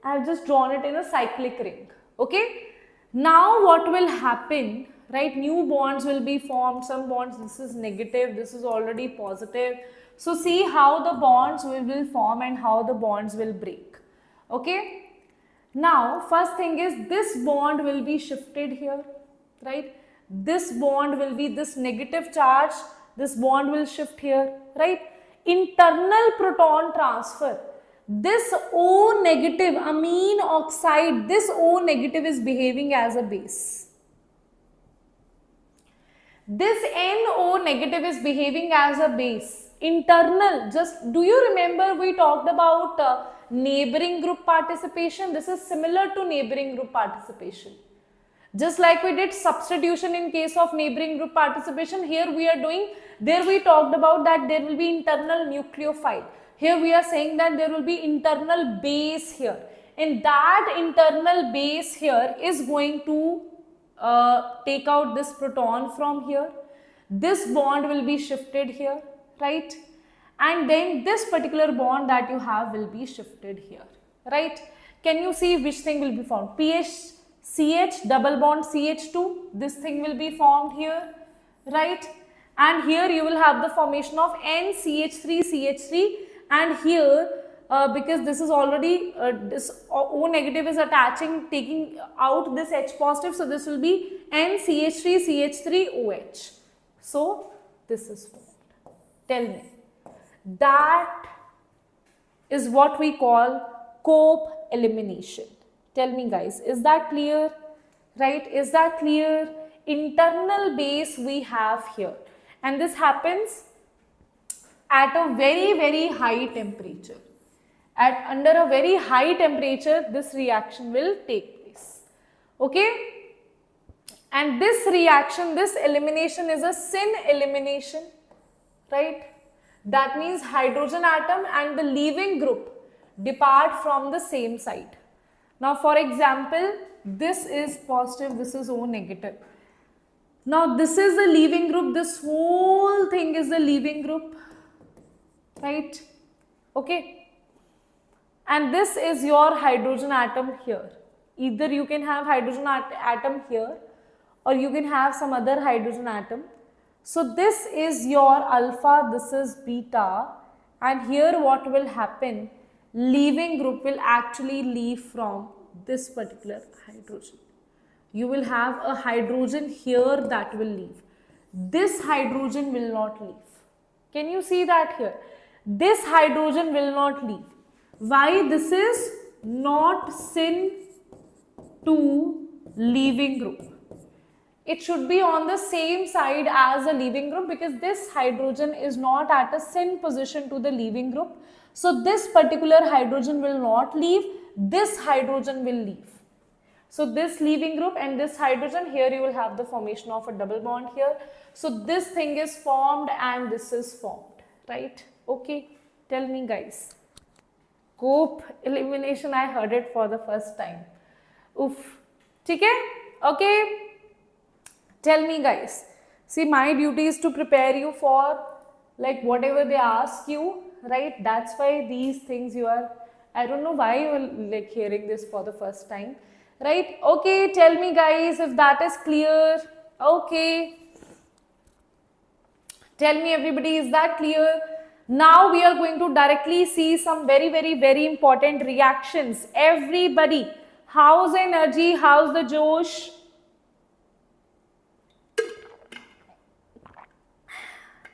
Speaker 1: I have just drawn it in a cyclic ring. Okay. Now what will happen, right? New bonds will be formed. Some bonds, this is negative, this is already positive. So see how the bonds will form and how the bonds will break. Okay. Now first thing is, this bond will be shifted here, right? This bond will be this negative charge, this bond will shift here, right? Internal proton transfer. This O negative amine oxide, this O negative is behaving as a base. This NO negative is behaving as a base. Internal, just do you remember we talked about neighboring group participation? This is similar to neighboring group participation. Just like we did substitution in case of neighboring group participation, here we are doing, there we talked about that there will be internal nucleophile. Here we are saying that there will be internal base here, and that internal base here is going to take out this proton from here. This bond will be shifted here, right? And then this particular bond that you have will be shifted here, right? Can you see which thing will be formed? PH CH double bond CH2, this thing will be formed here, right? And here you will have the formation of NCH3 CH3, and here because this is already this O negative is attaching, taking out this H positive, so this will be NCH3 CH3 OH. So this is formed. Tell me, that is what we call cope elimination. Tell me guys, is that clear? Right? Is that clear? Internal base we have here, and this happens at a very, very high temperature. Under a very high temperature, this reaction will take place. Okay? And this reaction, this elimination is a syn elimination, right? That means hydrogen atom and the leaving group depart from the same site. Now for example, this is positive, this is O negative. Now this is the leaving group, this whole thing is the leaving group, right? Okay. And this is your hydrogen atom here. Either you can have hydrogen atom here, or you can have some other hydrogen atom. So this is your alpha, this is beta, and here what will happen, leaving group will actually leave from this particular hydrogen. You will have a hydrogen here that will leave. This hydrogen will not leave. Can you see that here? This hydrogen will not leave. Why? This is not syn 2 leaving group. It should be on the same side as the leaving group, because this hydrogen is not at a syn position to the leaving group. So this particular hydrogen will not leave, this hydrogen will leave. So this leaving group and this hydrogen, here you will have the formation of a double bond here. So this thing is formed and this is formed, right? Okay, tell me guys. Cope elimination, I heard it for the first time. Oof. Okay? Okay. Tell me guys. See, my duty is to prepare you for like whatever they ask you, right? That's why these things you are, I don't know why you are like hearing this for the first time, right? Okay, tell me guys if that is clear. Okay. Tell me everybody, is that clear? Now we are going to directly see some very important reactions. Everybody, how's the energy? How's the Josh?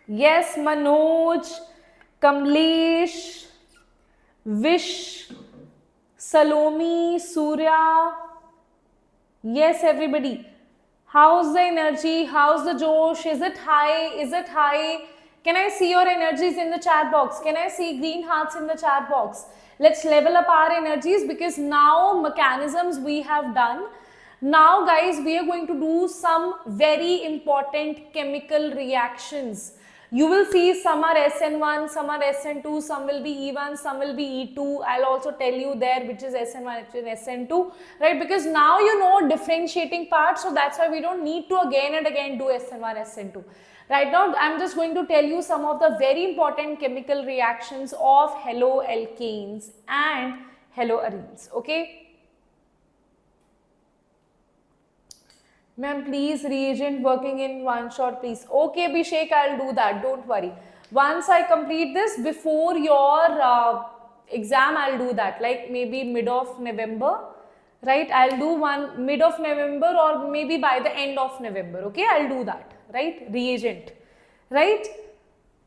Speaker 1: Yes, Manoj, Kamlesh, Vish, Salomi, Surya. Yes, everybody. How's the energy? How's the Josh? Is it high? Is it high? Can I see your energies in the chat box? Can I see green hearts in the chat box? Let's level up our energies because now mechanisms we have done. Now guys, we are going to do some very important chemical reactions. You will see some are SN1, some are SN2, some will be E1, some will be E2. I'll also tell you there which is SN1, which is SN2, right? Because now you know differentiating part, so that's why we don't need to again and again do SN1, SN2. Right now, I'm just going to tell you some of the very important chemical reactions of haloalkanes and haloarenes, okay? Ma'am, please, reagent working in one shot, please. Okay, Abhishek, I'll do that. Don't worry. Once I complete this, before your exam, I'll do that. Like maybe mid of November, right? I'll do one mid of November or maybe by the end of November. Okay, I'll do that, right? Reagent, right?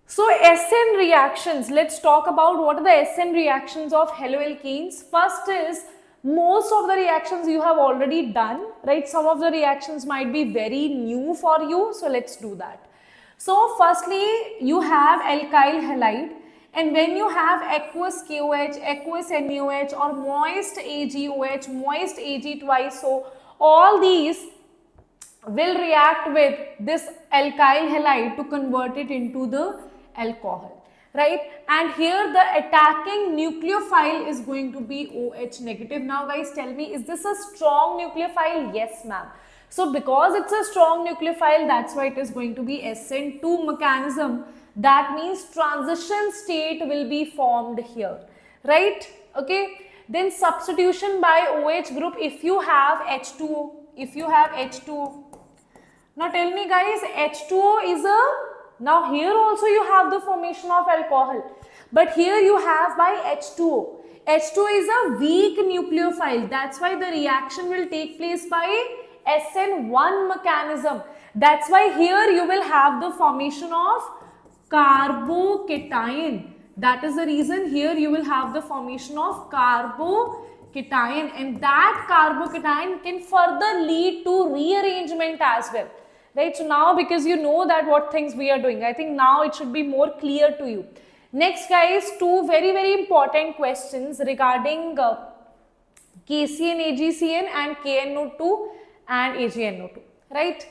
Speaker 1: So SN reactions, let's talk about what are the SN reactions of haloalkanes. First is, most of the reactions you have already done, right? Some of the reactions might be very new for you, so let's do that. So firstly, you have alkyl halide, and when you have aqueous KOH, aqueous NaOH or moist AgOH, moist Ag twice, so all these will react with this alkyl halide to convert it into the alcohol, right? And here the attacking nucleophile is going to be OH negative. Now guys, tell me, is this a strong nucleophile? Yes, ma'am. So because it's a strong nucleophile, that's why it is going to be SN2 mechanism. That means transition state will be formed here, right? Okay. Then substitution by OH group, if you have H2O, if you have H2O. Now tell me guys, H2O is a, now here also you have the formation of alcohol, but here you have by H2O. H2O is a weak nucleophile, that's why the reaction will take place by SN1 mechanism. That's why here you will have the formation of carbocation. That is the reason here you will have the formation of carbocation, and that carbocation can further lead to rearrangement as well. Right, so now because you know that what things we are doing, I think now it should be more clear to you. Next guys, two very important questions regarding KCN, AgCN and KNO2 and AgNO2, right?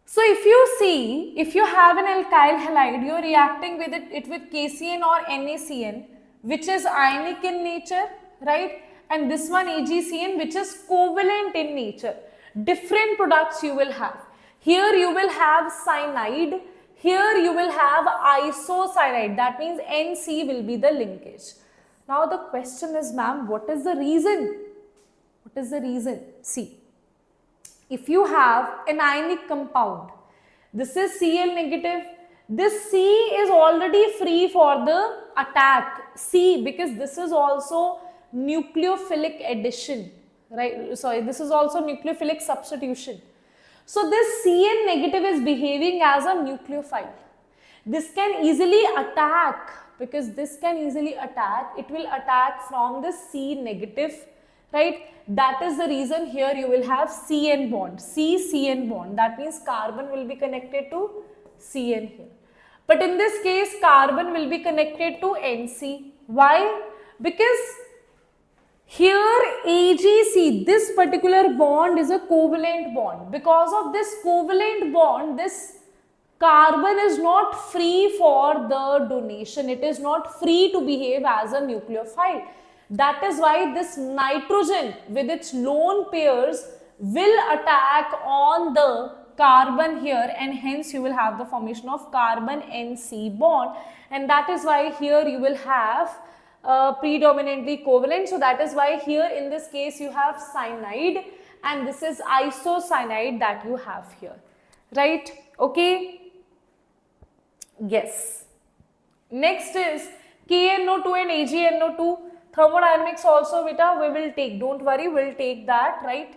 Speaker 1: So if you see, if you have an alkyl halide, you are reacting with it with KCN or NaCN, which is ionic in nature, right? And this one AgCN, which is covalent in nature. Different products you will have. Here you will have cyanide, here you will have isocyanide, that means NC will be the linkage. Now the question is, ma'am, what is the reason? What is the reason? See, if you have an ionic compound, this is Cl negative, this C is already free for the attack, C, because this is also nucleophilic addition, right? Sorry, this is also nucleophilic substitution. So this Cn negative is behaving as a nucleophile. This can easily attack, because this can easily attack, it will attack from the C negative, right? That is the reason here you will have Cn bond, C-Cn bond. That means carbon will be connected to Cn here. But in this case, carbon will be connected to NC. Why? Because here AgC, this particular bond is a covalent bond. Because of this covalent bond, this carbon is not free for the donation. It is not free to behave as a nucleophile. That is why this nitrogen with its lone pairs will attack on the carbon here, and hence you will have the formation of carbon NC bond, and that is why here you will have predominantly covalent. So that is why here in this case you have cyanide, and this is isocyanide that you have here, right? Okay, yes. Next is KNO2 and AgNO2. Thermodynamics also beta we will take, don't worry, we'll take that, right?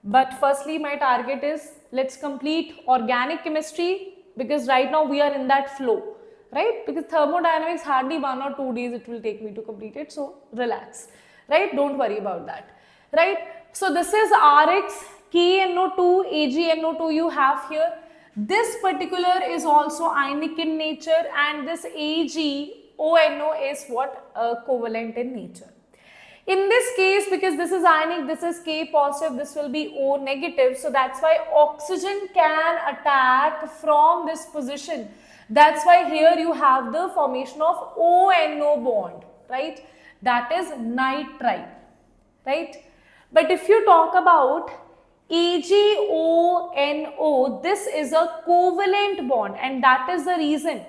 Speaker 1: But firstly my target is, let's complete organic chemistry, because right now we are in that flow, right? Because thermodynamics hardly 1 or 2 days it will take me to complete it, so relax, right? Don't worry about that, right? So this is Rx, KNO2, AgNO2 you have here. This particular is also ionic in nature, and this AgONO is what? Covalent in nature. In this case, because this is ionic, this is K positive, this will be O negative. So that's why oxygen can attack from this position. That's why here you have the formation of ONO bond, right? That is nitrite, right? But if you talk about AgONO, this is a covalent bond, and that is the reason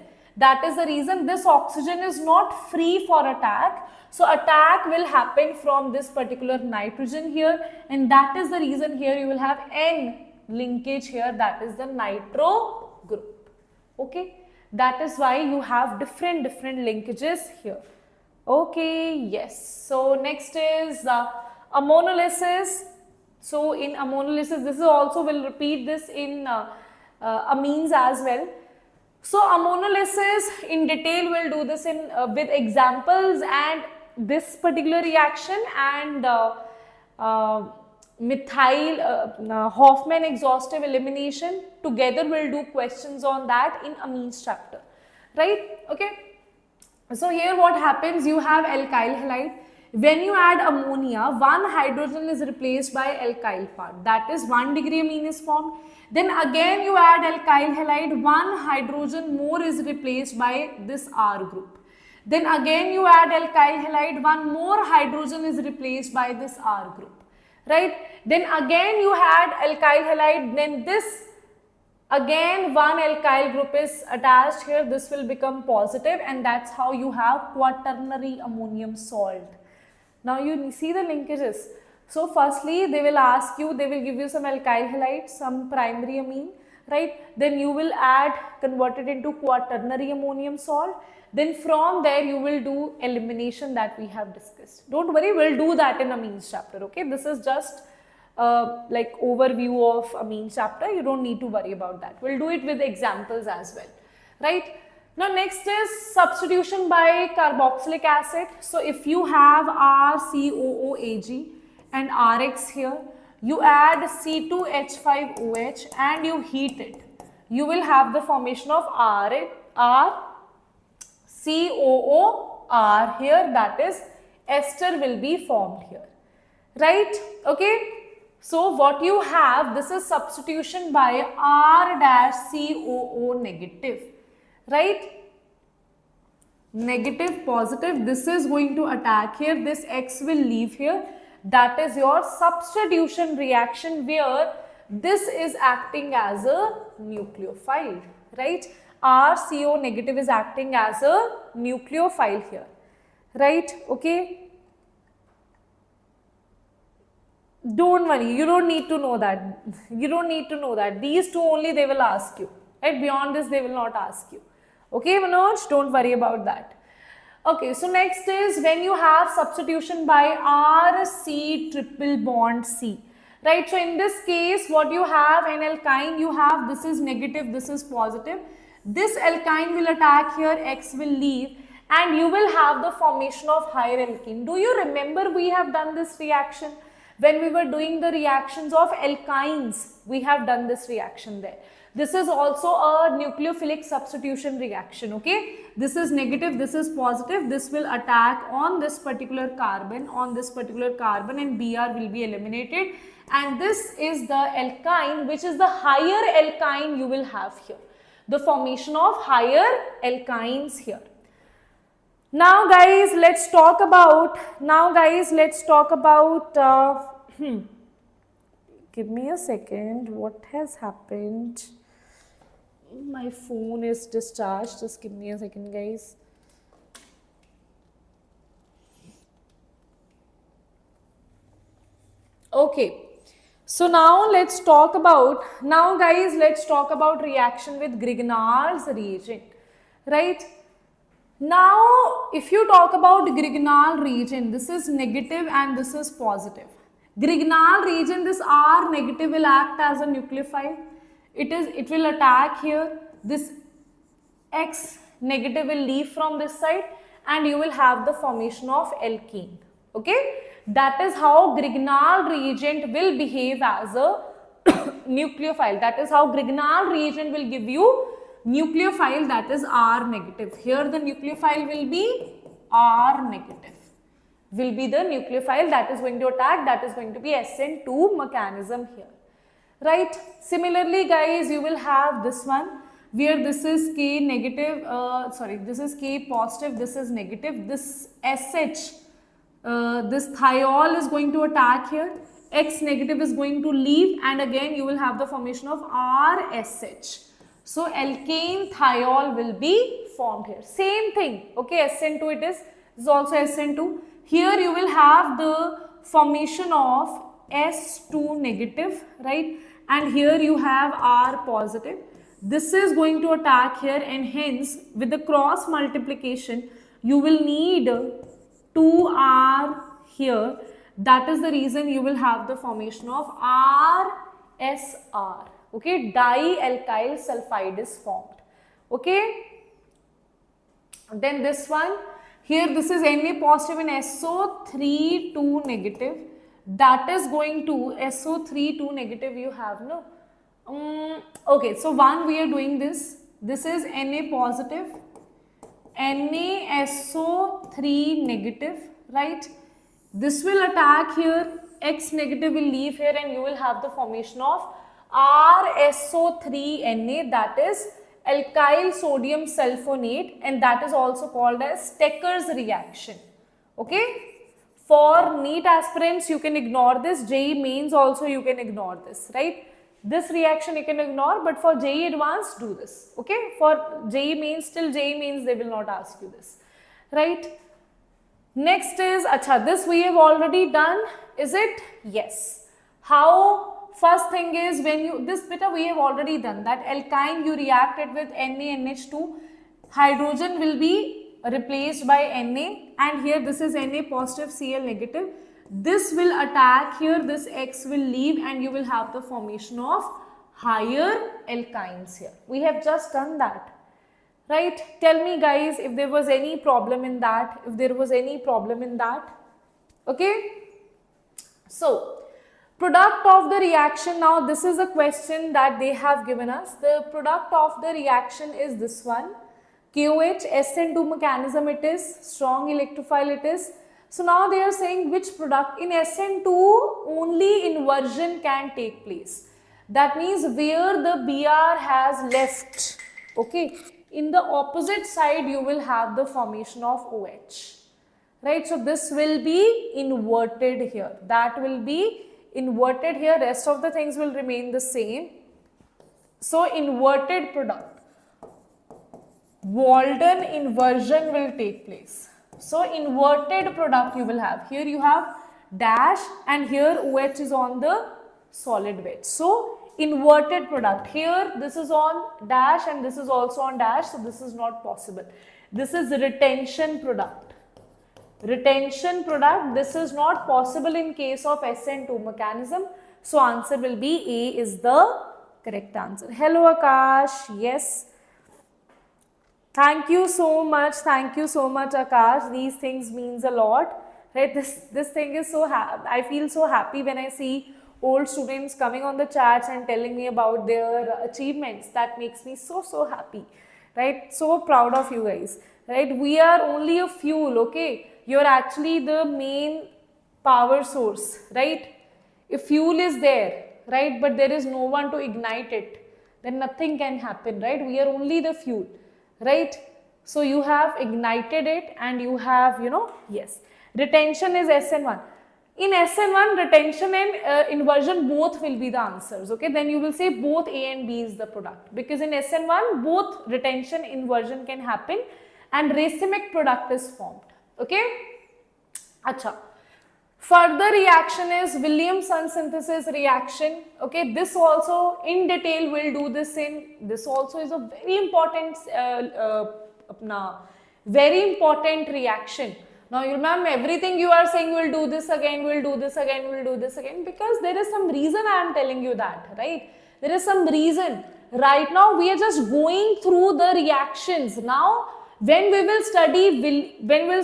Speaker 1: this oxygen is not free for attack. So attack will happen from this particular nitrogen here, and that is the reason here you will have N linkage here, that is the nitro group. Okay, that is why you have different linkages here. Okay, yes. So next is ammonolysis. So in ammonolysis, this is also, will repeat this in amines as well. So ammonolysis in detail we'll do this in with examples, and this particular reaction and Hoffman exhaustive elimination together we'll do questions on that in amines chapter, right? Okay. So here what happens, you have alkyl halide. When you add ammonia, one hydrogen is replaced by alkyl part, that is 1 degree amine is formed. Then again you add alkyl halide, one hydrogen more is replaced by this R group. Then again you add alkyl halide, one more hydrogen is replaced by this R group, right? Then again you add alkyl halide, then this again one alkyl group is attached here, this will become positive, and that's how you have quaternary ammonium salt. Now you see the linkages. So firstly they will ask you, they will give you some alkyl halide, some primary amine, right? Then you will add, convert it into quaternary ammonium salt. Then from there you will do elimination that we have discussed. Don't worry, we'll do that in amines chapter, okay? This is just like overview of amines chapter, you don't need to worry about that. We'll do it with examples as well, right? Now next is substitution by carboxylic acid. So if you have RCOOAg and Rx here, you add C2H5OH and you heat it, you will have the formation of RCOOR here, that is ester will be formed here, right? Okay. So what you have, this is substitution by R-COO negative, right? Negative, positive, this is going to attack here, this X will leave here. That is your substitution reaction where this is acting as a nucleophile, right? RCO negative is acting as a nucleophile here, right? Okay. Don't worry, you don't need to know that. You don't need to know that. These two only they will ask you, right? Beyond this they will not ask you. Okay, Manoj, don't worry about that. Okay, so next is when you have substitution by RC triple bond C, right? So in this case, what you have, an alkyne, you have this is negative, this is positive. This alkyne will attack here, X will leave, and you will have the formation of higher alkene. Do you remember we have done this reaction? When we were doing the reactions of alkynes, we have done this reaction there. This is also a nucleophilic substitution reaction, okay. This is negative, this is positive, this will attack on this particular carbon, and Br will be eliminated, and this is the alkyne, which is the higher alkyne you will have here, the formation of higher alkynes here. Now guys, let's talk about, give me a second, what has happened? My phone is discharged, just give me a second guys. Okay, so now let's talk about, reaction with Grignard's reagent, right? Now, if you talk about Grignard reagent, this is negative and this is positive. Grignard reagent, this R negative will act as a nucleophile. It will attack here. This X negative will leave from this side, and you will have the formation of alkene. Okay, that is how Grignard reagent will behave as a nucleophile. That is how Grignard reagent will give you nucleophile, that is R negative. Here the nucleophile will be R negative. Will be the nucleophile that is going to attack, that is going to be SN2 mechanism here. Right? Similarly guys, you will have this one where this is K negative, this is K positive, this is negative, this SH, this thiol is going to attack here, X negative is going to leave, and again you will have the formation of RSH. So alkane thiol will be formed here. Same thing, okay, SN2 it is, this is also SN2. Here you will have the formation of S2 negative, right? And here you have R positive. This is going to attack here, and hence with the cross multiplication you will need 2R here. That is the reason you will have the formation of RSR. Okay, dialkyl sulfide is formed. Okay, then this one here, this is Na positive and SO3 2 negative. That is going to SO3 2 negative you have, no? Okay, so one we are doing this. This is Na positive, NaSO3 negative, right? This will attack here, X negative will leave here, and you will have the formation of RSO3Na, that is alkyl sodium sulfonate, and that is also called as Stecker's reaction. Okay, for NEET aspirants you can ignore this, JEE Mains also you can ignore this, right? This reaction you can ignore, but for JEE Advanced do this. Okay, for JEE Mains, till JEE Mains they will not ask you this, right? Next is, this we have already done, is it? Yes. How? First thing is, when you, this beta we have already done, that alkyne you reacted with NaNH2, hydrogen will be replaced by Na, and here this is Na positive, Cl negative. This will attack here, this X will leave, and you will have the formation of higher alkynes here. We have just done that, right? Tell me guys if there was any problem in that, okay? So, product of the reaction, now this is a question that they have given us. The product of the reaction is this one, KOH, SN2 mechanism it is, strong electrophile it is. So now they are saying which product, in SN2 only inversion can take place. That means where the Br has left, okay, in the opposite side you will have the formation of OH, right? So this will be inverted here, that will be inverted here, rest of the things will remain the same. So inverted product, Walden inversion will take place. So inverted product you will have, here you have dash and here OH is on the solid wedge. So inverted product, here this is on dash and this is also on dash, so this is not possible. This is retention product. Retention product, this is not possible in case of SN2 mechanism. So answer will be A is the correct answer. Hello Akash, yes. Thank you so much Akash. These things means a lot, right? This thing is so I feel so happy when I see old students coming on the chats and telling me about their achievements. That makes me so happy, right? So proud of you guys, right? We are only a fuel, okay? You're actually the main power source, right? If fuel is there, right, but there is no one to ignite it, then nothing can happen, right? We are only the fuel, right? So you have ignited it and you have, yes. Retention is SN1. In SN1, retention and inversion both will be the answers, okay? Then you will say both A and B is the product, because in SN1, both retention, inversion can happen and racemic product is formed, okay? Acha. Further reaction is Williamson synthesis reaction, okay? This also in detail we'll do this this also is a very important reaction. Now you remember everything you are saying, we'll do this again, we'll do this again, we'll do this again, because there is some reason I am telling you that, right? There is some reason. Right now we are just going through the reactions. Now when we'll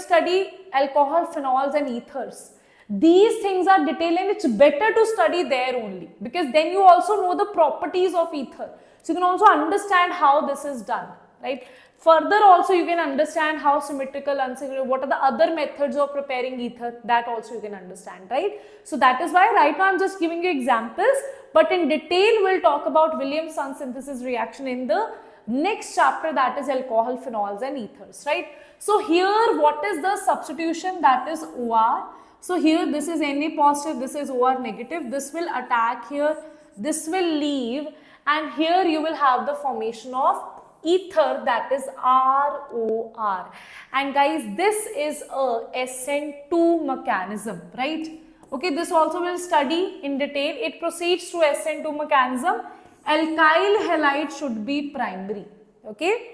Speaker 1: study alcohol, phenols and ethers, these things are detailed and it's better to study there only, because then you also know the properties of ether. So you can also understand how this is done, right? Further also you can understand how symmetrical, unsymmetrical, what are the other methods of preparing ether, that also you can understand, right? So that is why right now I am just giving you examples, but in detail we'll talk about Williamson synthesis reaction in the next chapter, that is alcohol, phenols and ethers, right? So here what is the substitution, that is OR. So here this is Na positive, this is OR negative, this will attack here, this will leave, and here you will have the formation of ether, that is ROR. And guys, this is a SN2 mechanism, right? Okay, this also will study in detail. It proceeds through SN2 mechanism. Alkyl halide should be primary, okay?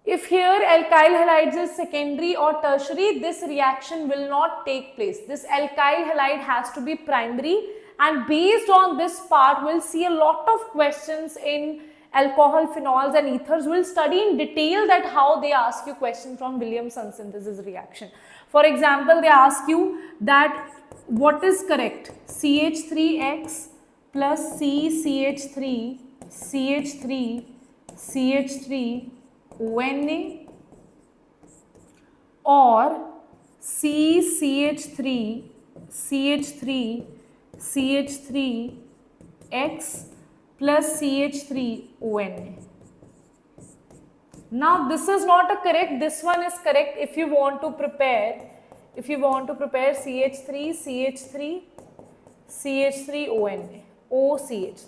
Speaker 1: If here alkyl halides is secondary or tertiary, this reaction will not take place. This alkyl halide has to be primary, and based on this part, we'll see a lot of questions in alcohol, phenols and ethers. We'll study in detail that how they ask you questions from Williamson synthesis reaction. For example, they ask you that what is correct? CH3X plus CCH3, CH3, CH3, ONA, or CCH3, CH3, CH3, X plus CH3 ONA. Now this is not a correct, this one is correct if you want to prepare CH3, CH3, CH3 ONA, OCH3.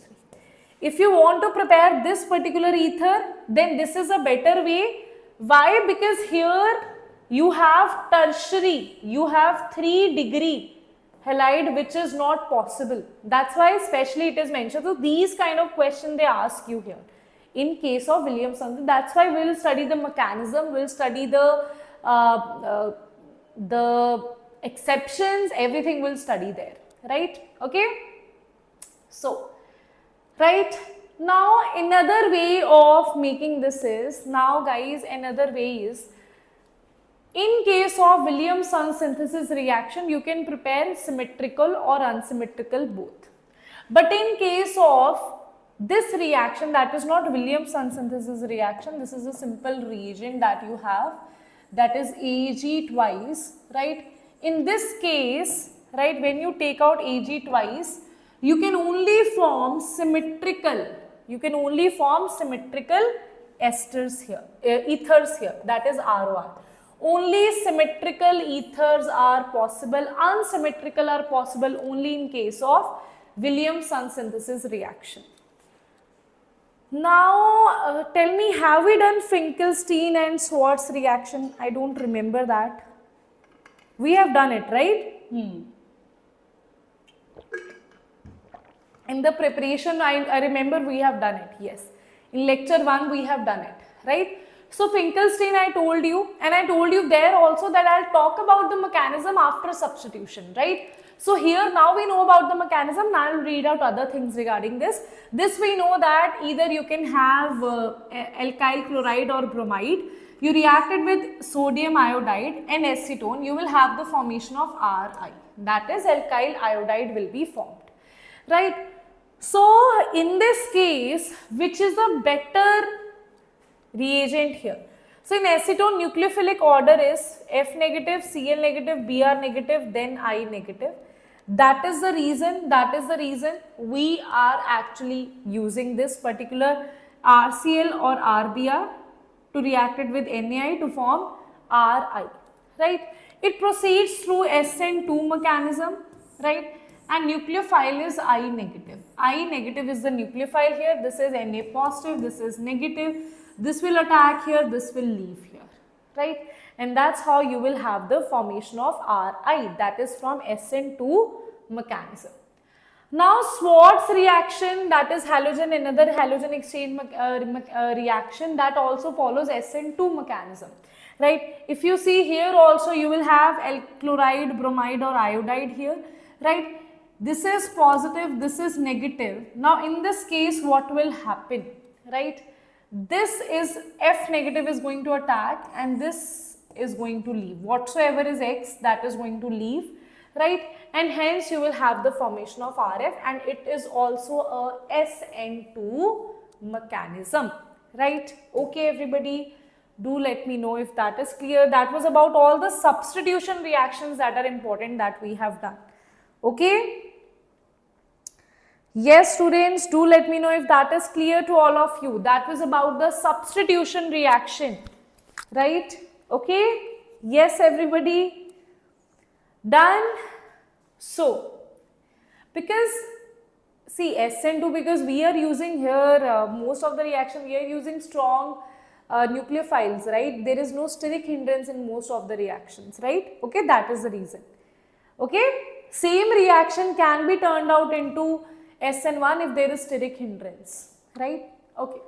Speaker 1: If you want to prepare this particular ether, then this is a better way. Why? Because here you have tertiary, you have 3 degree halide, which is not possible. That's why especially it is mentioned. So these kind of questions they ask you here in case of Williamson. That's why we will study the mechanism, we will study the exceptions, everything we'll study there, right? Okay. So right now another way of making this is, now guys, another way is, in case of Williamson synthesis reaction, you can prepare symmetrical or unsymmetrical both. But in case of this reaction, that is not Williamson synthesis reaction, this is a simple reagent that you have, that is Ag twice, right? In this case, right, when you take out Ag twice, you can only form symmetrical, esters here, ethers here, that is ROR. Only symmetrical ethers are possible, unsymmetrical are possible only in case of Williamson synthesis reaction. Now tell me, have we done Finkelstein and Swarts reaction? I don't remember that. We have done it, right? In the preparation, I remember we have done it, yes. In lecture 1 we have done it, right? So Finkelstein I told you, and I told you there also that I'll talk about the mechanism after substitution, right? So here now we know about the mechanism, now I'll read out other things regarding this. This we know that either you can have alkyl chloride or bromide, you react it with sodium iodide and acetone, you will have the formation of Ri, that is alkyl iodide will be formed. right? So in this case, which is a better reagent here? So in acetone, nucleophilic order is F negative, Cl negative, Br negative, then I negative. That is the reason we are actually using this particular RCl or RBr to react it with NaI to form Ri, right? It proceeds through SN2 mechanism, right? And nucleophile is I negative. I negative is the nucleophile here. This is Na positive, this is negative. This will attack here, this will leave here, right? And that's how you will have the formation of Ri, that is from SN2 mechanism. Now Swarts reaction, that is halogen, another halogen exchange reaction, that also follows SN2 mechanism, right? If you see here also, you will have chloride, bromide or iodide here, right? This is positive, this is negative. Now in this case, what will happen, right? This is F negative is going to attack and this is going to leave. Whatsoever is X, that is going to leave, right? And hence you will have the formation of RF, and it is also a SN2 mechanism, right? Okay everybody, do let me know if that is clear. That was about all the substitution reactions that are important that we have done. Okay? Yes students, do let me know if that is clear to all of you. That was about the substitution reaction, right? Okay? Yes everybody? Done? So, because see SN2, because we are using here most of the reaction, we are using strong nucleophiles, right? There is no steric hindrance in most of the reactions, right? Okay, that is the reason. Okay, same reaction can be turned out into SN1 if there is steric hindrance, right? Okay.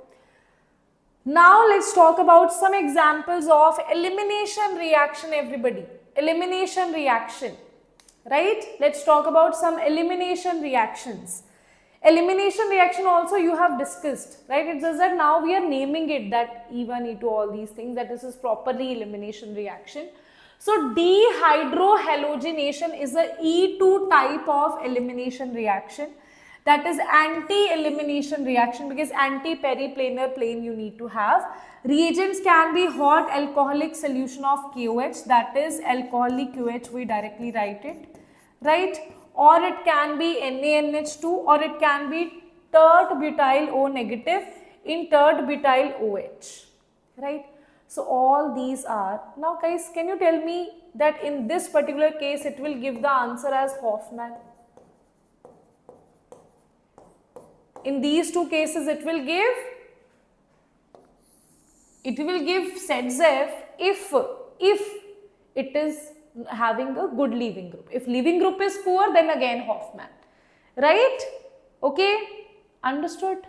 Speaker 1: Now let's talk about some examples of elimination reaction everybody. Elimination reaction, right? Let's talk about some elimination reactions. Elimination reaction also you have discussed, right? It's just that now we are naming it that E1, E2, all these things, that this is properly elimination reaction. So dehydrohalogenation is a E2 type of elimination reaction. That is anti-elimination reaction, because anti-periplanar plane you need to have. Reagents can be hot alcoholic solution of KOH, that is alcoholic QH, we directly write it, right? Or it can be NaNH2, or it can be tert butyl O negative in tert butyl OH, right? So all these are, now guys, can you tell me that in this particular case it will give the answer as Hoffman? In these two cases it will give Sedzev if it is having a good leaving group. If leaving group is poor, then again Hoffman, right? Okay, understood?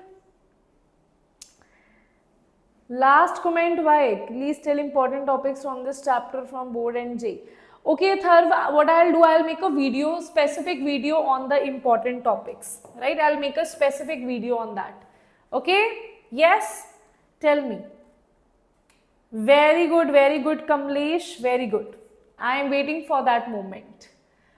Speaker 1: Last comment, why? Please tell important topics from this chapter from board and J. Okay, third, what I'll do, I'll make a video, specific video on the important topics, right? I'll make a specific video on that. Okay? Yes? Tell me. Very good, Kamlesh, very good. I am waiting for that moment.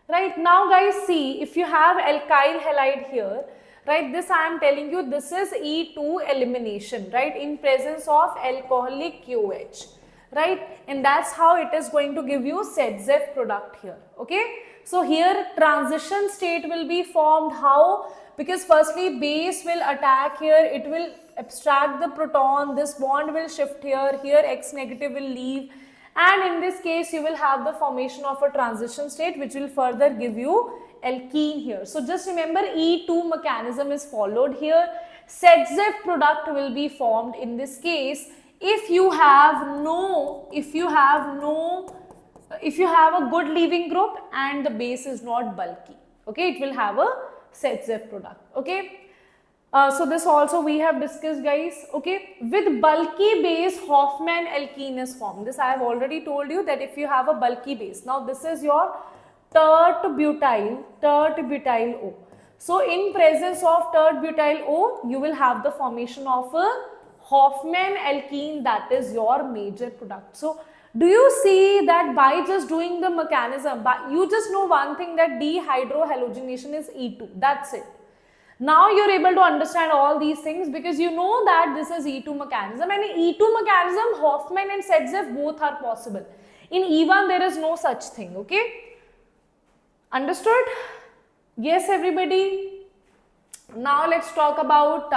Speaker 1: Right, now guys, see, if you have alkyl halide here, right, this I am telling you, this is E2 elimination, right, in presence of alcoholic QH. Right, and that's how it is going to give you Sedzev product here. Okay, so here transition state will be formed. How? Because firstly base will attack here, it will abstract the proton, this bond will shift here, here X negative will leave, and in this case you will have the formation of a transition state which will further give you alkene here. So just remember, E2 mechanism is followed here. Sedzev product will be formed in this case if you have a good leaving group and the base is not bulky. Okay, it will have a Sedzev product. Okay, so this also we have discussed, guys. Okay, with bulky base Hoffman alkene is formed. This I have already told you, that if you have a bulky base, now this is your tert butyl O. So in presence of tert butyl O, you will have the formation of a Hoffman alkene, that is your major product. So do you see that by just doing the mechanism, you just know one thing, that dehydrohalogenation is E2, that's it. Now you're able to understand all these things because you know that this is E2 mechanism, and in E2 mechanism Hoffman and Sedzev both are possible. In E1 there is no such thing, okay? Understood? Yes everybody? Now let's talk about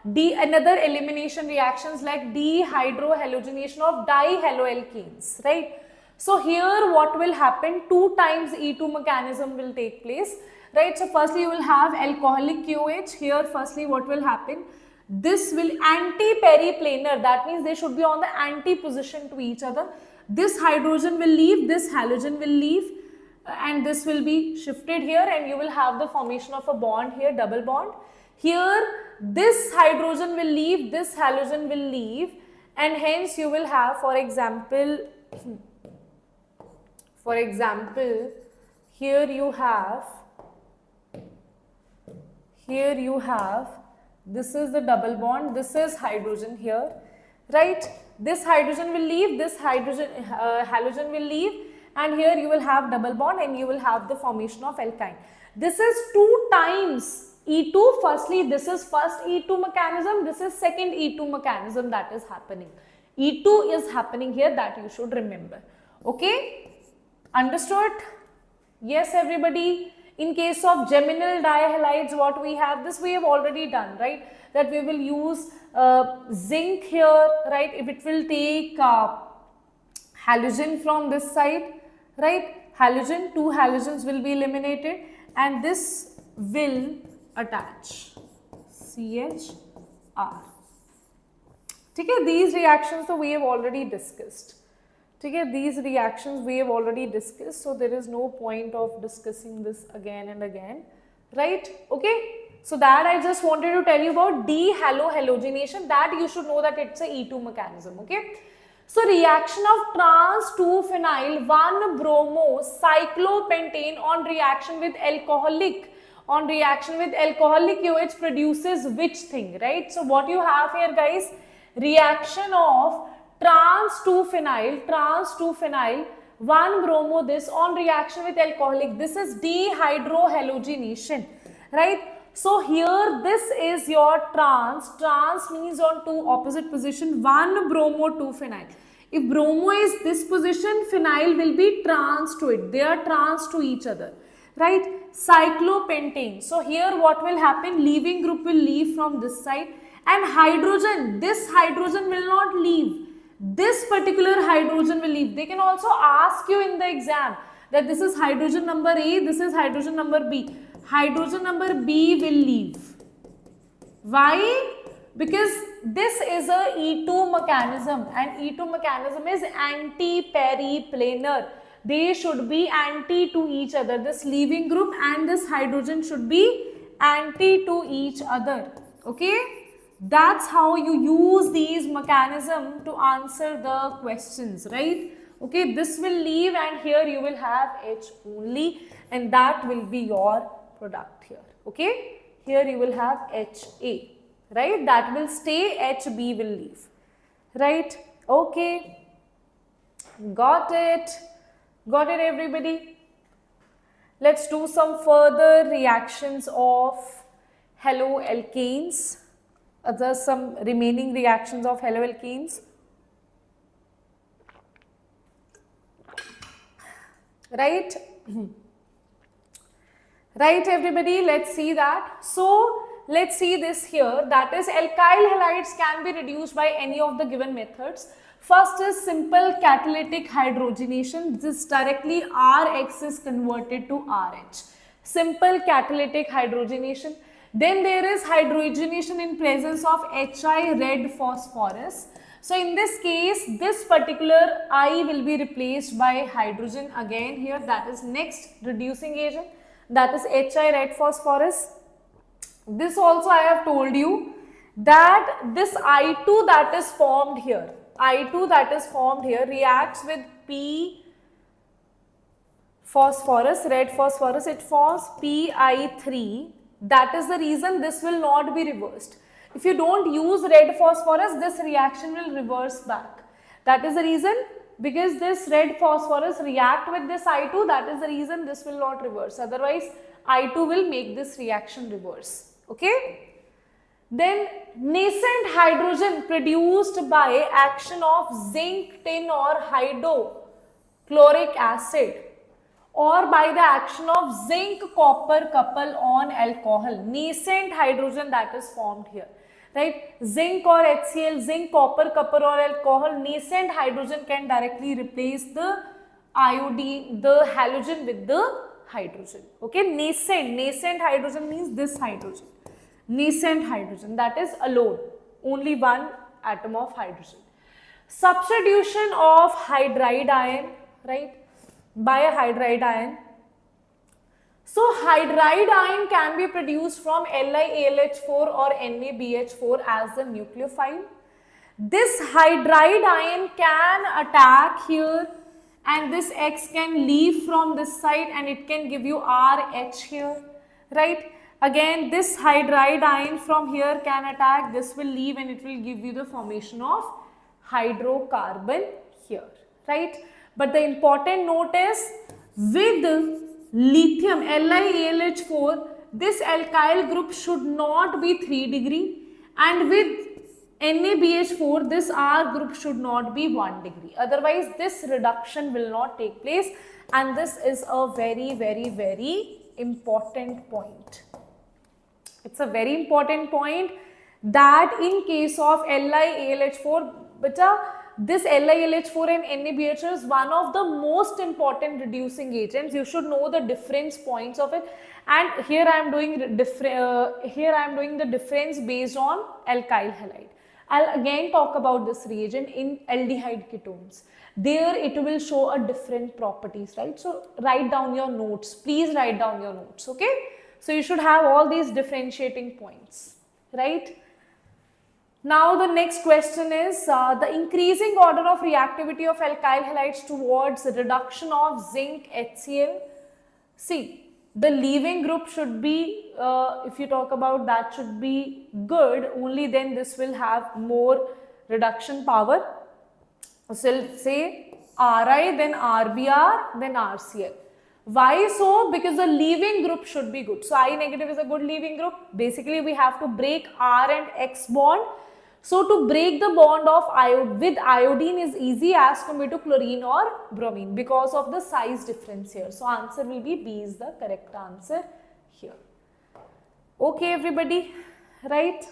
Speaker 1: another elimination reactions like dehydrohalogenation of dihaloalkanes, right? So here what will happen, 2 times E2 mechanism will take place. Right, so firstly you will have alcoholic KOH. Here firstly what will happen, this will anti-periplanar, that means they should be on the anti position to each other. This hydrogen will leave, this halogen will leave, and this will be shifted here, and you will have the formation of a bond here, double bond. Here this hydrogen will leave, this halogen will leave, and hence you will have, for example, here you have, this is the double bond, this is hydrogen here, right? This hydrogen will leave, this halogen will leave, and here you will have double bond and you will have the formation of alkyne. This is 2 times E2. Firstly, this is first E2 mechanism, this is second E2 mechanism that is happening. E2 is happening here, that you should remember. Okay? Understood? Yes everybody? In case of geminal dihalides, what we have, this we have already done, right? That we will use zinc here, right? If it will take halogen from this side, right? Halogen, 2 halogens will be eliminated, and this will attach CHR. Okay, these reactions so we have already discussed. Okay, these reactions we have already discussed, so there is no point of discussing this again and again, right? Okay, so that I just wanted to tell you about dehalogenation, that you should know that it's a E2 mechanism, okay? So reaction of trans-2-phenyl 1-bromo-cyclopentane on reaction with alcoholic OH produces which thing, right? So what you have here guys, reaction of trans-2-phenyl 1-bromo this on reaction with alcoholic, this is dehydrohalogenation, right? So here this is your trans means on 2 opposite position, 1-bromo 2-phenyl. If bromo is this position, phenyl will be trans to it, they are trans to each other, right? Cyclopentane, so here what will happen, leaving group will leave from this side, and hydrogen, this hydrogen will not leave, this particular hydrogen will leave. They can also ask you in the exam that this is hydrogen number A, this is hydrogen number B. Hydrogen number B will leave. Why? Because this is a E2 mechanism, and E2 mechanism is anti-periplanar. They should be anti to each other. This leaving group and this hydrogen should be anti to each other. Okay? That's how you use these mechanism to answer the questions, right? Okay, this will leave and here you will have H only, and that will be your product here. Okay, here you will have HA, right? That will stay, HB will leave, right? Okay, got it everybody? Let's do some further reactions of haloalkanes. Other some remaining reactions of haloalkanes. Right? Right everybody, let's see that. So let's see this here, that is alkyl halides can be reduced by any of the given methods. First is simple catalytic hydrogenation. This directly Rx is converted to RH. Simple catalytic hydrogenation. Then there is hydrogenation in presence of HI red phosphorus. So in this case, this particular I will be replaced by hydrogen again here, that is next reducing agent, that is HI red phosphorus. This also I have told you that this I2 that is formed here, reacts with P phosphorus, red phosphorus, it forms PI3. That is the reason this will not be reversed. If you don't use red phosphorus, this reaction will reverse back. That is the reason, because this red phosphorus react with this I2, that is the reason this will not reverse. Otherwise, I2 will make this reaction reverse. Okay. Then nascent hydrogen produced by action of zinc, tin or hydrochloric acid or by the action of zinc copper couple on alcohol. Nascent hydrogen that is formed here, right? Zinc or HCl, zinc copper couple or alcohol, nascent hydrogen can directly replace the iodine, the halogen with the hydrogen. Okay, nascent hydrogen means this hydrogen. Nascent hydrogen, that is alone, only one atom of hydrogen. Substitution of hydride ion, right, by a hydride ion. So hydride ion can be produced from LiAlH4 or NaBH4 as a nucleophile. This hydride ion can attack here and this X can leave from this side and it can give you RH here, right? Again, this hydride ion from here can attack, this will leave and it will give you the formation of hydrocarbon here, right? But the important note is with lithium LiAlH4, this alkyl group should not be 3 degree and with NaBH4, this R group should not be 1 degree. Otherwise, this reduction will not take place and this is a very, very, very important point. It's a very important point that in case of LiAlH4, this LiAlH4 and NaBH4 is one of the most important reducing agents. You should know the difference points of it. And here I am doing the difference based on alkyl halide. I'll again talk about this reagent in aldehyde ketones. There it will show a different properties, right? So write down your notes. Please write down your notes, okay? So you should have all these differentiating points, right? Now the next question is the increasing order of reactivity of alkyl halides towards reduction of zinc HCl. See, the leaving group should be, if you talk about that, should be good, only then this will have more reduction power. So say Ri, then RBr, then RCl. Why so? Because the leaving group should be good. So I negative is a good leaving group. Basically, we have to break R and X bond. So to break the bond of with iodine is easy as compared to chlorine or bromine because of the size difference here. So answer will be B is the correct answer here. Okay, everybody, right?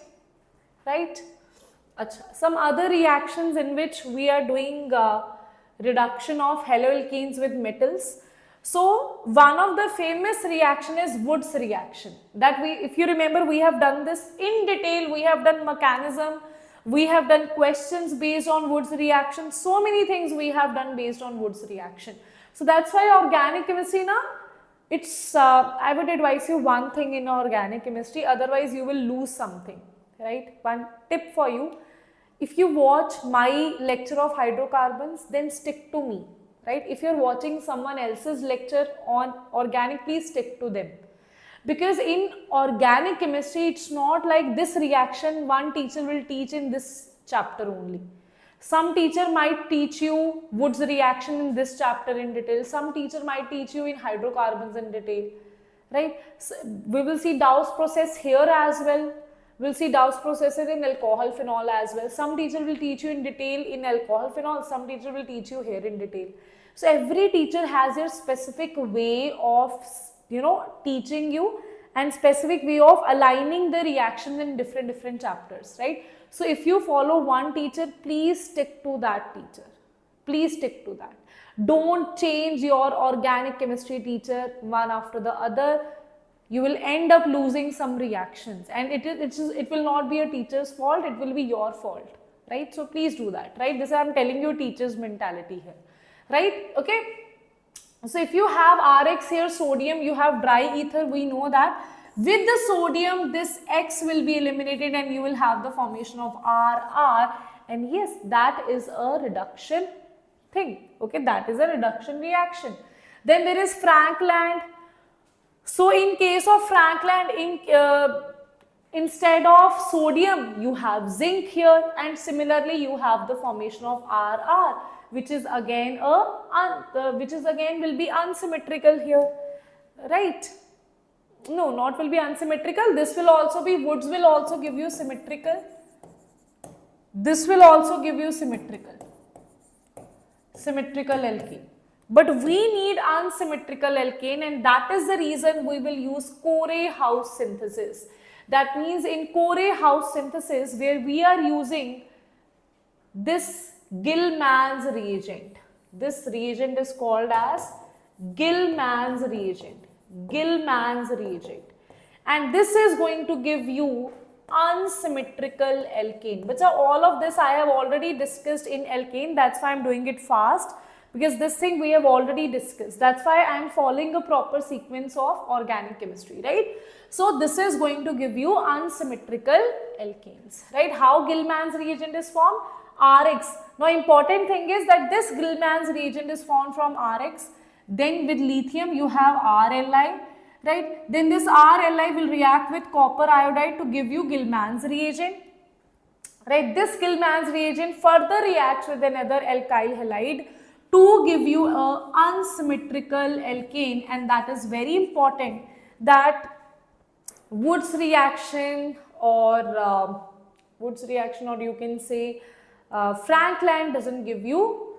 Speaker 1: Right? Achha. Some other reactions in which we are doing reduction of haloalkanes with metals. So one of the famous reaction is Wood's reaction. That we, if you remember, we have done this in detail. We have done mechanism. We have done questions based on Wood's reaction. So many things we have done based on Wood's reaction. So that's why organic chemistry now, it's I would advise you one thing in organic chemistry. Otherwise, you will lose something, right? One tip for you: if you watch my lecture of hydrocarbons, then stick to me. Right? If you're watching someone else's lecture on organic, please stick to them. Because in organic chemistry, it's not like this reaction one teacher will teach in this chapter only. Some teacher might teach you Wood's reaction in this chapter in detail. Some teacher might teach you in hydrocarbons in detail. Right? So we will see Dow's process here as well. We'll see Dow's process in alcohol phenol as well. Some teacher will teach you in detail in alcohol phenol. Some teacher will teach you here in detail. So every teacher has their specific way of, teaching you and specific way of aligning the reactions in different chapters, right? So if you follow one teacher, please stick to that teacher. Please stick to that. Don't change your organic chemistry teacher one after the other. You will end up losing some reactions, and it will not be a teacher's fault. It will be your fault, right? So please do that, right? This I am telling you teacher's mentality here. Right? Okay. So if you have Rx here, sodium, you have dry ether, we know that. With the sodium, this X will be eliminated and you will have the formation of RR. And yes, that is a reduction thing. Okay, that is a reduction reaction. Then there is Frankland. So in case of Frankland, instead of sodium, you have zinc here, and similarly you have the formation of RR. Which is again will be unsymmetrical here, right? No, not will be unsymmetrical. This will also be, woods will also give you symmetrical. This will also give you symmetrical alkane. But we need unsymmetrical alkane, and that is the reason we will use Corey house synthesis. That means in Corey house synthesis, where we are using this Gilman's reagent. This reagent is called as Gilman's reagent. Gilman's reagent. And this is going to give you unsymmetrical alkane. But all of this I have already discussed in alkane. That's why I'm doing it fast, because this thing we have already discussed. That's why I'm following a proper sequence of organic chemistry, right? So this is going to give you unsymmetrical alkanes, right? How Gilman's reagent is formed? Rx. Now important thing is that this Gilman's reagent is formed from Rx. Then with lithium you have RLi, right? Then this RLi will react with copper iodide to give you Gilman's reagent, right? This Gilman's reagent further reacts with another alkyl halide to give you a unsymmetrical alkane, and that is very important, that Wood's reaction or you can say Franklin doesn't give you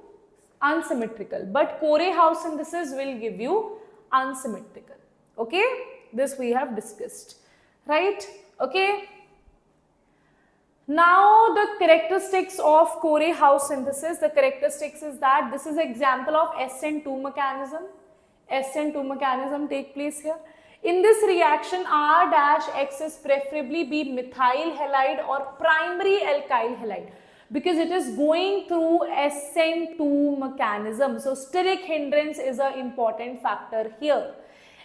Speaker 1: unsymmetrical, but Corey house synthesis will give you unsymmetrical. Okay, this we have discussed, right? Okay. Now the characteristics of Corey house synthesis, the characteristics is that this is an example of SN2 mechanism. SN2 mechanism take place here. In this reaction, R-X is preferably be methyl halide or primary alkyl halide, because it is going through SN2 mechanism. So steric hindrance is an important factor here.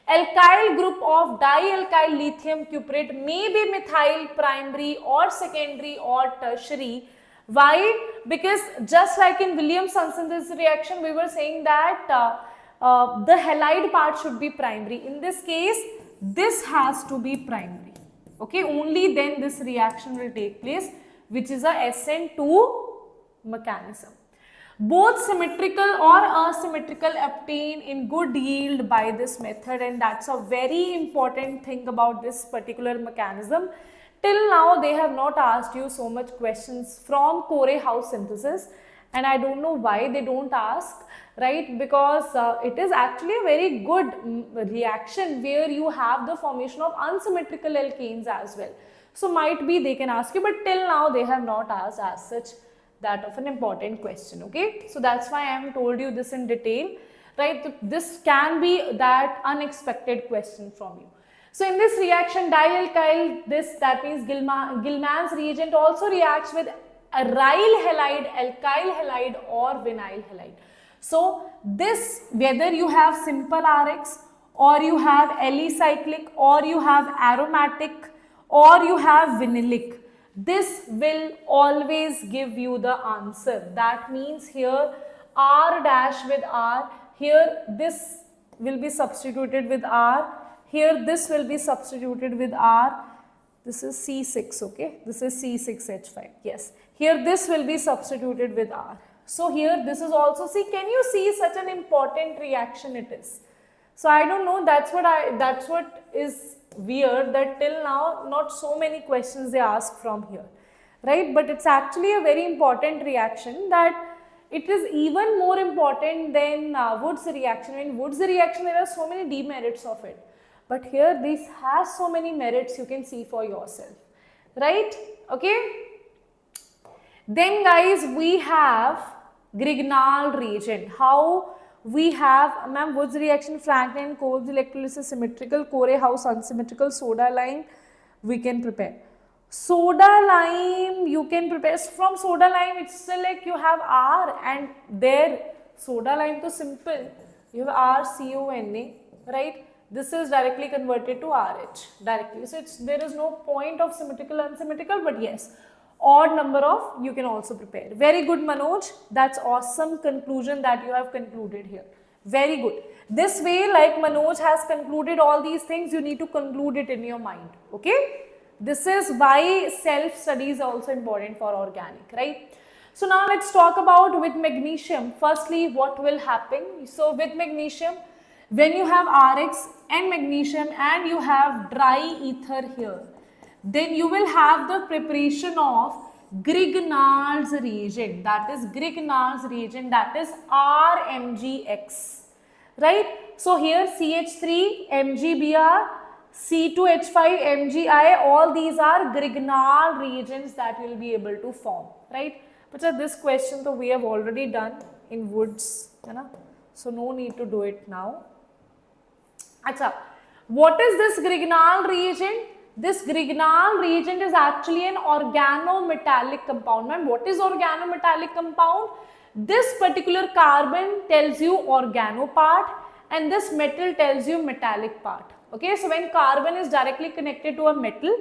Speaker 1: Alkyl group of dialkyl lithium cuprate may be methyl primary or secondary or tertiary. Why? Because just like in Williamson synthesis reaction, we were saying that the halide part should be primary. In this case, this has to be primary. Okay, only then this reaction will take place, which is a SN2 mechanism. Both symmetrical or asymmetrical obtain in good yield by this method, and that's a very important thing about this particular mechanism. Till now they have not asked you so much questions from Corey house synthesis, and I don't know why they don't ask, right? Because it is actually a very good reaction where you have the formation of unsymmetrical alkanes as well. So might be they can ask you, but till now they have not asked as such that of an important question. Okay, so that's why I have told you this in detail, right? This can be that unexpected question from you. So in this reaction, dialkyl, that means Gilman's reagent also reacts with aryl halide, alkyl halide or vinyl halide. So this, whether you have simple Rx or you have alicyclic or you have aromatic or you have vinylic, this will always give you the answer. That means here R dash with R, here this will be substituted with R, here this will be substituted with R. This is C6, okay, this is C6H5, yes. Here this will be substituted with R. So here this is also, see, can you see such an important reaction it is? So I don't know, that's what is weird, that till now not so many questions they ask from here, right? But it's actually a very important reaction, that it is even more important than Wood's reaction. In Wood's reaction there are so many demerits of it, but here this has so many merits, you can see for yourself, right? Okay. Then guys, we have Grignard reagent. How we have, ma'am, Wood's reaction, Franklin, Cole's electrolysis symmetrical, Corey house unsymmetrical, soda lime we can prepare. Soda lime you can prepare. From soda lime it's still like you have R, and there soda lime to simple, you have RCONA, right? This is directly converted to RH directly. So there is no point of symmetrical, unsymmetrical, but yes, odd number of you can also prepare. Very good, Manoj. That's awesome conclusion that you have concluded here. Very good. This way, like Manoj has concluded all these things, you need to conclude it in your mind. Okay. This is why self-study is also important for organic, right? So now let's talk about with magnesium. Firstly, what will happen? So with magnesium, When you have RX and magnesium and you have dry ether here, then you will have the preparation of Grignard's reagent, that is Grignard's reagent, that is RMgX, right? So here CH3, MgBr, C2H5, MgI, all these are Grignard reagents that you will be able to form, right? But this question though we have already done in Woods, so no need to do it now. Acha, what is this Grignard reagent? This Grignard reagent is actually an organometallic compound. And what is organometallic compound? This particular carbon tells you organo part and this metal tells you metallic part. Okay, so when carbon is directly connected to a metal,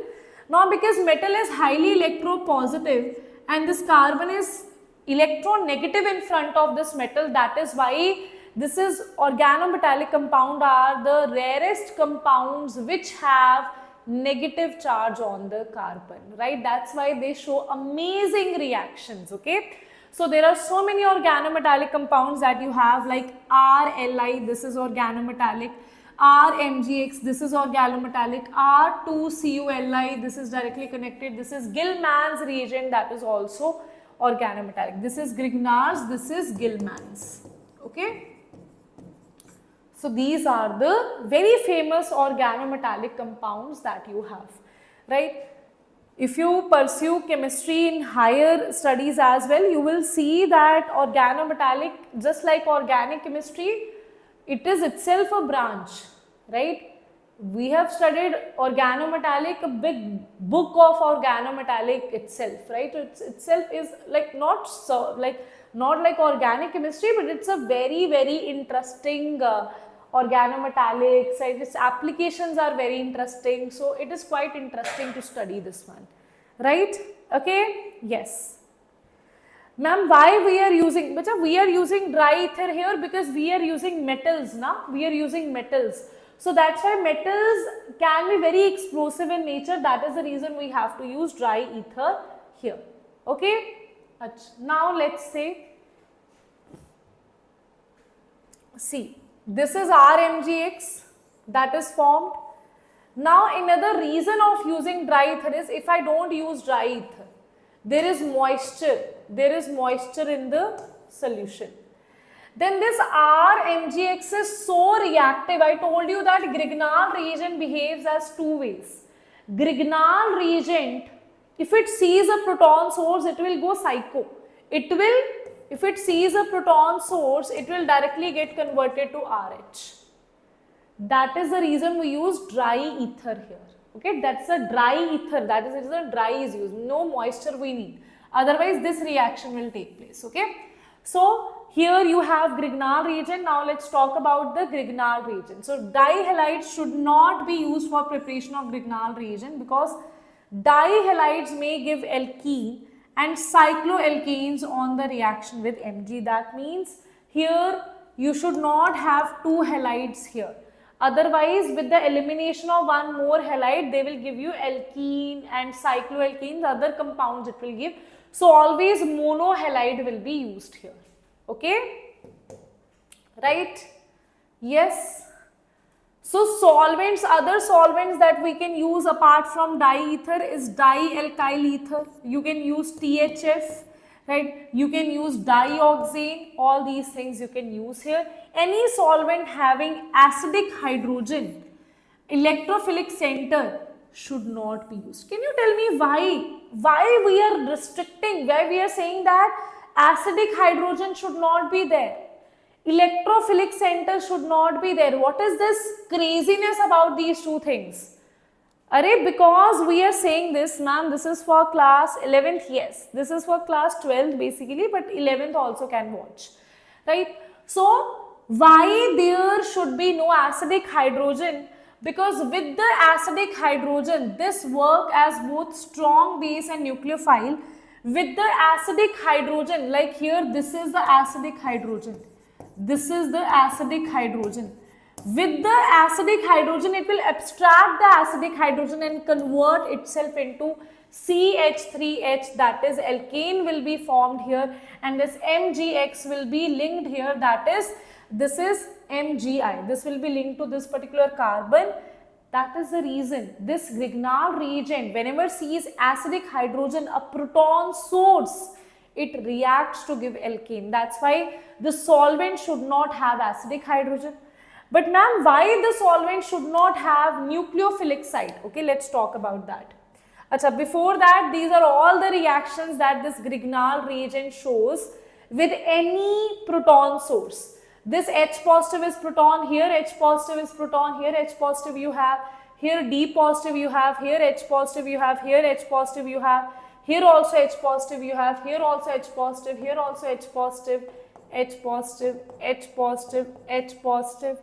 Speaker 1: now because metal is highly electropositive and this carbon is electronegative in front of this metal, that is why this is organometallic compound are the rarest compounds which have negative charge on the carbon, right? That's why they show amazing reactions, okay? So there are so many organometallic compounds that you have like RLi, this is organometallic, RMgX, this is organometallic, R2CuLi, this is directly connected, this is Gilman's reagent, that is also organometallic. This is Grignard's, this is Gilman's, okay? So these are the very famous organometallic compounds that you have, right? If you pursue chemistry in higher studies as well, you will see that organometallic, just like organic chemistry, it is itself a branch, right? We have studied organometallic, a big book of organometallic itself, right? It itself is like not like organic chemistry, but it's a very, very interesting organometallics, right? Its applications are very interesting, so it is quite interesting to study this one, right? Okay, yes. Ma'am, why we are using, we are using dry ether here because we are using metals, we are using metals. So that's why metals can be very explosive in nature, that is the reason we have to use dry ether here, okay? Now let's say, see. This is RMgX that is formed. Now another reason of using dry ether is if I don't use dry ether, there is moisture in the solution. Then this RMgX is so reactive. I told you that Grignard reagent behaves as two ways. Grignard reagent, if it sees a proton source, it will go psycho. If it sees a proton source, it will directly get converted to RH. That is the reason we use dry ether here. Okay, that's a dry ether. That is the reason dry is used. No moisture we need. Otherwise, this reaction will take place. Okay. So here you have Grignard reagent. Now let's talk about the Grignard reagent. So dihalides should not be used for preparation of Grignard reagent because dihalides may give alkene and cycloalkanes on the reaction with Mg. That means here you should not have two halides here. Otherwise, with the elimination of one more halide, they will give you alkene and cycloalkanes, other compounds it will give. So always monohalide will be used here. Okay? Right? Yes. So solvents, other solvents that we can use apart from diether is dialkyl ether. You can use THF, right? You can use dioxane. All these things you can use here. Any solvent having acidic hydrogen, electrophilic center should not be used. Can you tell me why? Why we are restricting, why we are saying that acidic hydrogen should not be there? Electrophilic center should not be there. What is this craziness about these two things? Array, because we are saying this, ma'am, this is for class 11th, yes. This is for class 12th basically, but 11th also can watch, right? So, why there should be no acidic hydrogen? Because with the acidic hydrogen, this work as both strong base and nucleophile. With the acidic hydrogen, like here, this is the acidic hydrogen. This is the acidic hydrogen. With the acidic hydrogen, it will abstract the acidic hydrogen and convert itself into CH3H, that is alkane will be formed here, and this MgX will be linked here, that is This is MgI. This will be linked to this particular carbon. That is the reason this Grignard reagent, whenever sees acidic hydrogen, a proton source, it reacts to give alkane. That's why the solvent should not have acidic hydrogen. But ma'am, why the solvent should not have nucleophilic site? Okay, let's talk about that. Achha, before that, these are all the reactions that this Grignard reagent shows with any proton source. This H positive is proton, here H positive is proton, here H positive you have, here D positive you have, here H positive you have, here H positive you have, here also H positive you have, here also H positive, here also H positive, H positive, H positive, H positive,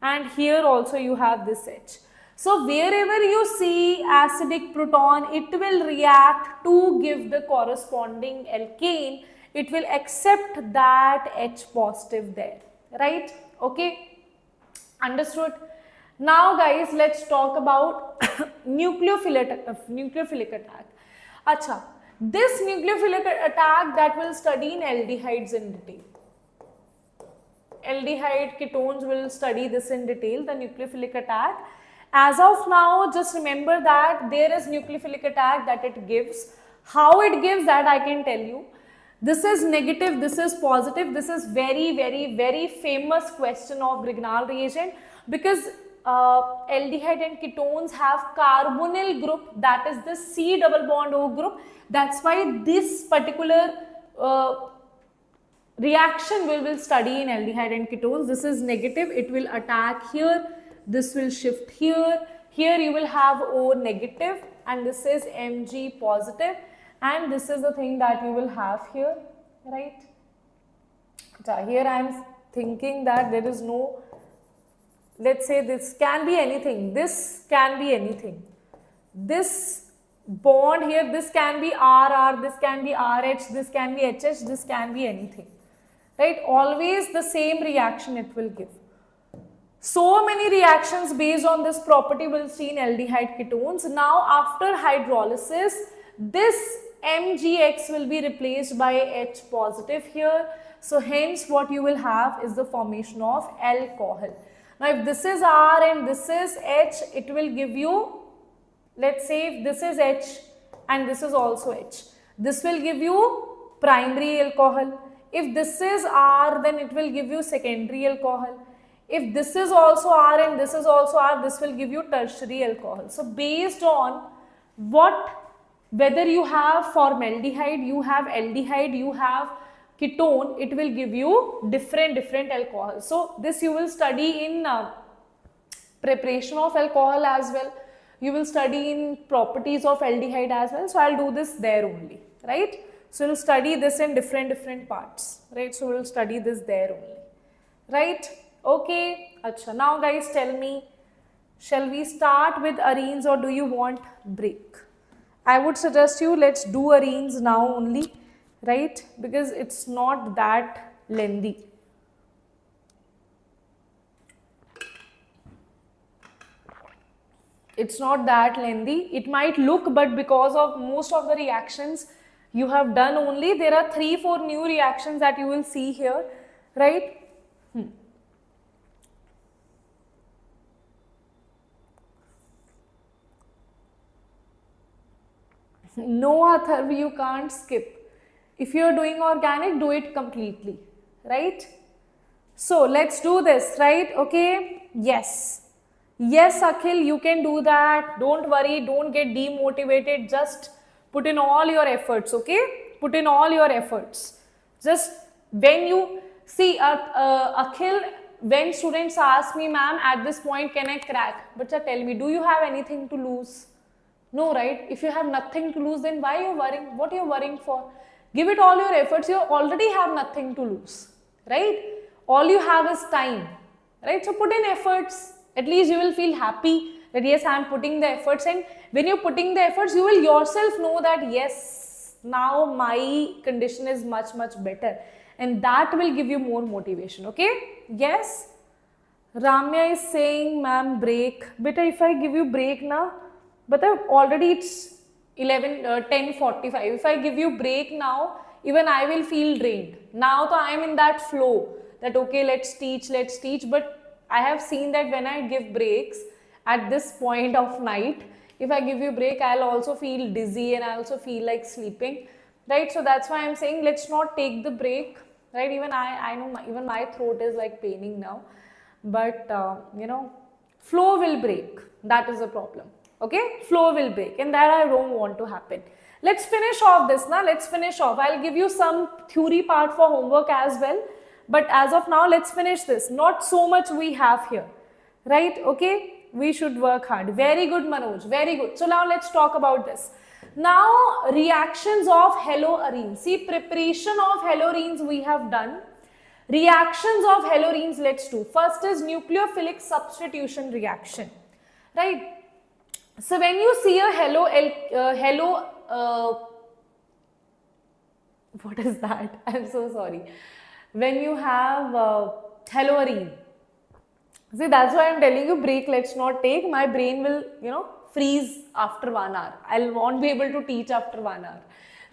Speaker 1: and here also you have this H. So wherever you see acidic proton, it will react to give the corresponding alkane. It will accept that H positive there, right? Okay, understood. Now guys, let's talk about nucleophilic attack. Acha, this nucleophilic attack that will study in aldehydes in detail. Aldehyde ketones will study this in detail, the nucleophilic attack. As of now, just remember that there is nucleophilic attack that it gives. How it gives that I can tell you. This is negative, this is positive. This is very famous question of Grignard reagent, because aldehyde and ketones have carbonyl group, that is the C double bond O group. That's why this particular reaction we will study in aldehyde and ketones. This is negative, it will attack here, this will shift here, here you will have O negative, and this is Mg positive, and this is the thing that you will have here, right? So here I am thinking that there is no, let's say this can be anything, this can be anything, this bond here, this can be RR, this can be RH, this can be HH, this can be anything, right? Always the same reaction it will give. So many reactions based on this property will see in aldehyde ketones. Now after hydrolysis, this MgX will be replaced by H positive here. So hence what you will have is the formation of alcohol. Now if this is R and this is H, it will give you, let's say if this is H and this is also H, this will give you primary alcohol. If this is R, then it will give you secondary alcohol. If this is also R and this is also R, this will give you tertiary alcohol. So based on whether you have formaldehyde, you have aldehyde, you have ketone, it will give you different alcohols. So this you will study in preparation of alcohol as well. You will study in properties of aldehyde as well. So I'll do this there only, right? So we'll study this in different parts, right? So we'll study this there only, right? Okay, acha. Now guys, tell me, shall we start with arenes or do you want break? I would suggest you let's do arenes now only, right? Because it's not that lengthy. It's not that lengthy. It might look, but because of most of the reactions you have done only, there are 3-4 new reactions that you will see here, right? No, Atharv, you can't skip. If you are doing organic, do it completely, right? So let's do this, right? Okay, yes. Yes, Akhil, you can do that. Don't worry, don't get demotivated. Just put in all your efforts, okay? Put in all your efforts. Just when you see, Akhil, when students ask me, ma'am, at this point, can I crack? But tell me, do you have anything to lose? No, right? If you have nothing to lose, then why are you worrying? What are you worrying for? Give it all your efforts. You already have nothing to lose, right? All you have is time, right? So put in efforts. At least you will feel happy that yes, I am putting the efforts, and when you're putting the efforts, you will yourself know that yes, now my condition is much better, and that will give you more motivation, okay? Yes? Ramya is saying, ma'am, break. Beta, if I give you break now, but already it's 10:45. If I give you break now, even I will feel drained. Now I am in that flow. that okay, let's teach, but I have seen that when I give breaks at this point of night, if I give you break, I'll also feel dizzy and I also feel like sleeping, right? So that's why I'm saying let's not take the break, right? Even I know even my throat is like paining now, but you know, flow will break. That is the problem. Okay, flow will break, and that I don't want to happen. Let's finish off this now. Let's finish off. I'll give you some theory part for homework as well, but as of now, let's finish this. Not so much we have here, right? Okay. We should work hard. Very good, Manoj. Very good. So now let's talk about this. Now, reactions of haloarenes. See, preparation of haloarenes we have done. Reactions of haloarenes, let's do. First is nucleophilic substitution reaction, right? So when you see a what is that? I'm so sorry. When you have haloarene. See, that's why I'm telling you break let's not take. My brain will, you know, freeze after 1 hour. I won't be able to teach after 1 hour,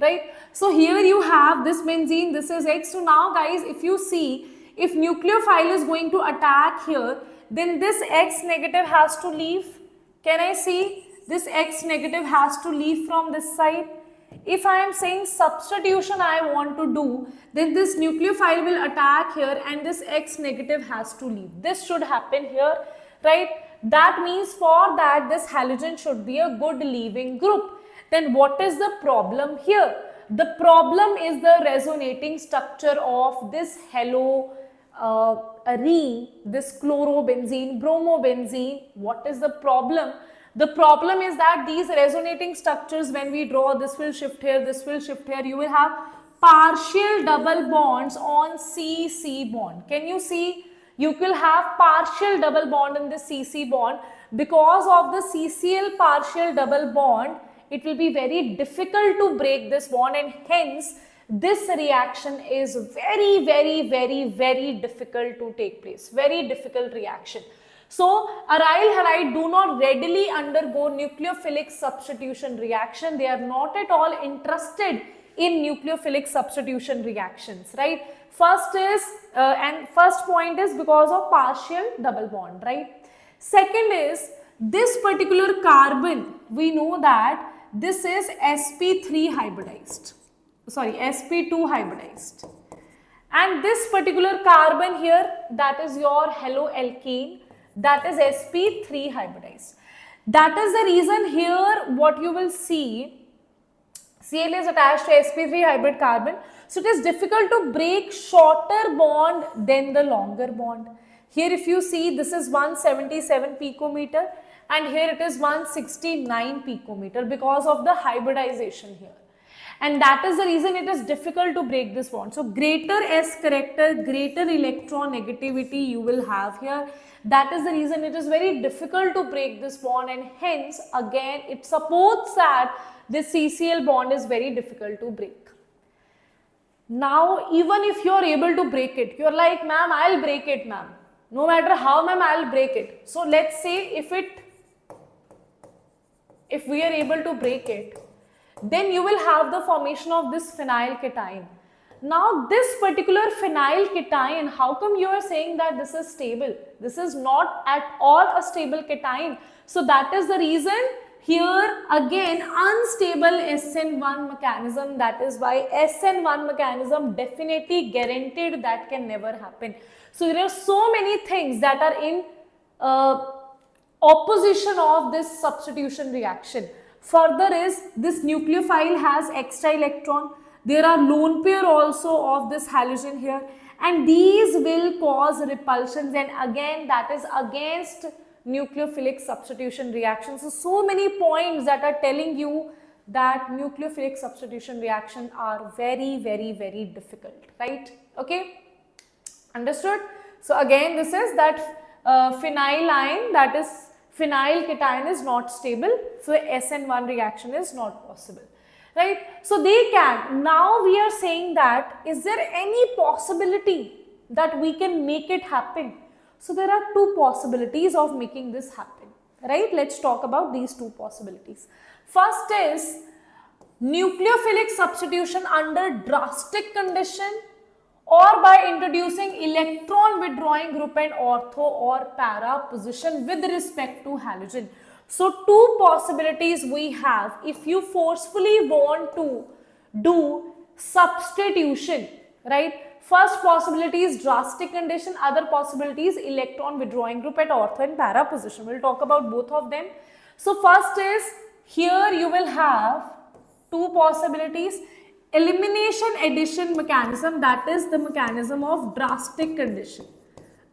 Speaker 1: right? So here you have this benzene, this is X. So now guys, if you see, if nucleophile is going to attack here, then this X negative has to leave. Can I see? This X negative has to leave from this side. If I am saying substitution I want to do, then this nucleophile will attack here and this X negative has to leave. This should happen here, right? That means for that this halogen should be a good leaving group. Then what is the problem here? The problem is the resonating structure of this haloarene, this chlorobenzene, bromobenzene. What is the problem? The problem is that these resonating structures, when we draw, this will shift here, this will shift here, you will have partial double bonds on CC bond. Can you see? You will have partial double bond in the CC bond. Because of the CCl partial double bond, it will be very difficult to break this bond, and hence this reaction is very, very, very, very difficult to take place. Very difficult reaction. So, aryl halide do not readily undergo nucleophilic substitution reaction. They are not at all interested in nucleophilic substitution reactions, right? First is, and first point is because of partial double bond, right? Second is, this particular carbon, we know that this is sp3 hybridized, sorry, sp2 hybridized. And this particular carbon here, that is your haloalkane, that is sp3 hybridized. That is the reason here what you will see, Cl is attached to sp3 hybrid carbon. So it is difficult to break shorter bond than the longer bond. Here if you see, this is 177 picometer and here it is 169 picometer because of the hybridization here. And that is the reason it is difficult to break this bond. So greater S character, greater electronegativity you will have here. That is the reason it is very difficult to break this bond, and hence again it supports that this CCl bond is very difficult to break. Now even if you are able to break it, you are like, ma'am, I will break it, ma'am. No matter how, ma'am, I will break it. So let's say if we are able to break it, then you will have the formation of this phenyl cation. Now this particular phenyl cation, how come you are saying that this is stable? This is not at all a stable cation. So that is the reason here again unstable SN1 mechanism. That is why SN1 mechanism definitely guaranteed that can never happen. So there are so many things that are in opposition of this substitution reaction. Further is this nucleophile has extra electron. There are lone pair also of this halogen here, and these will cause repulsions, and again that is against nucleophilic substitution reactions. So many points that are telling you that nucleophilic substitution reactions are very, very, very difficult, right? Okay, understood? So again this is that phenyline, that is phenyl cation is not stable, so SN1 reaction is not possible, right? So they can, now we are saying that is there any possibility that we can make it happen? So there are two possibilities of making this happen, right? Let's talk about these two possibilities. First is nucleophilic substitution under drastic condition, or by introducing electron withdrawing group and ortho or para position with respect to halogen. So two possibilities we have if you forcefully want to do substitution, right? First possibility is drastic condition, other possibility is electron withdrawing group at ortho and para position. We'll talk about both of them. So first is, here you will have two possibilities. Elimination addition mechanism, that is the mechanism of drastic condition.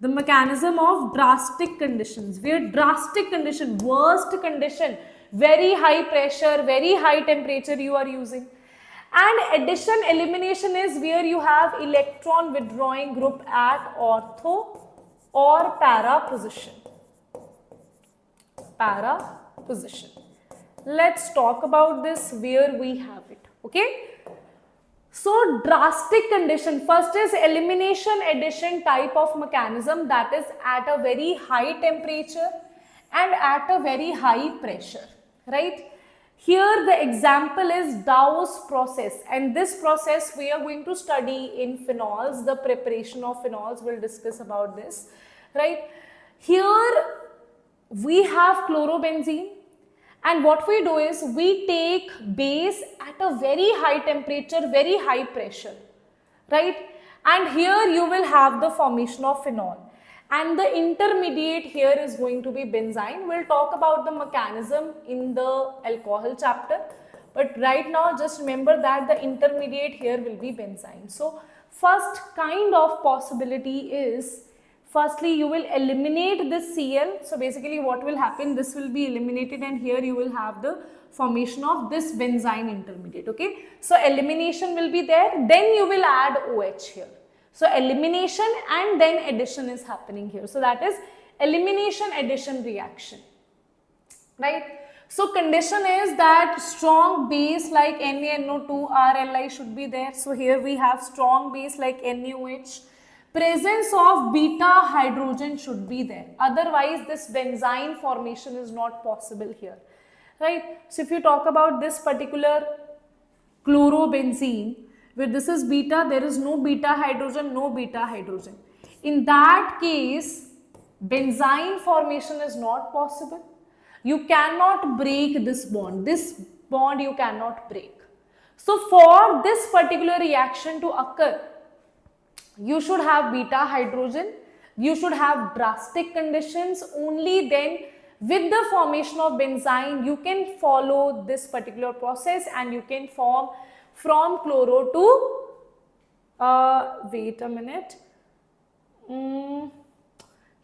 Speaker 1: The mechanism of drastic conditions, where drastic condition, worst condition, very high pressure, very high temperature you are using. And addition elimination is where you have electron withdrawing group at ortho or para position. Para position. Let's talk about this where we have it. Okay. So drastic condition, first is elimination addition type of mechanism, that is at a very high temperature and at a very high pressure, right? Here the example is Dow's process, and this process we are going to study in phenols, the preparation of phenols, we'll discuss about this, right? Here we have chlorobenzene. And what we do is we take base at a very high temperature, very high pressure, right? And here you will have the formation of phenol. And the intermediate here is going to be benzene. We'll talk about the mechanism in the alcohol chapter. But right now just remember that the intermediate here will be benzene. So first kind of possibility is, firstly, you will eliminate this Cl. So basically what will happen, this will be eliminated and here you will have the formation of this benzene intermediate, okay. So elimination will be there, then you will add OH here. So elimination and then addition is happening here. So that is elimination addition reaction, right. So condition is that strong base like NaNO2 RLi should be there. So here we have strong base like NaOH. Presence of beta hydrogen should be there, otherwise this benzene formation is not possible here, right. So if you talk about this particular chlorobenzene, where this is beta, there is no beta hydrogen, no beta hydrogen. In that case, benzene formation is not possible. You cannot break this bond you cannot break. So for this particular reaction to occur, you should have beta hydrogen, you should have drastic conditions, only then with the formation of benzene you can follow this particular process and you can form from chloro to, wait a minute,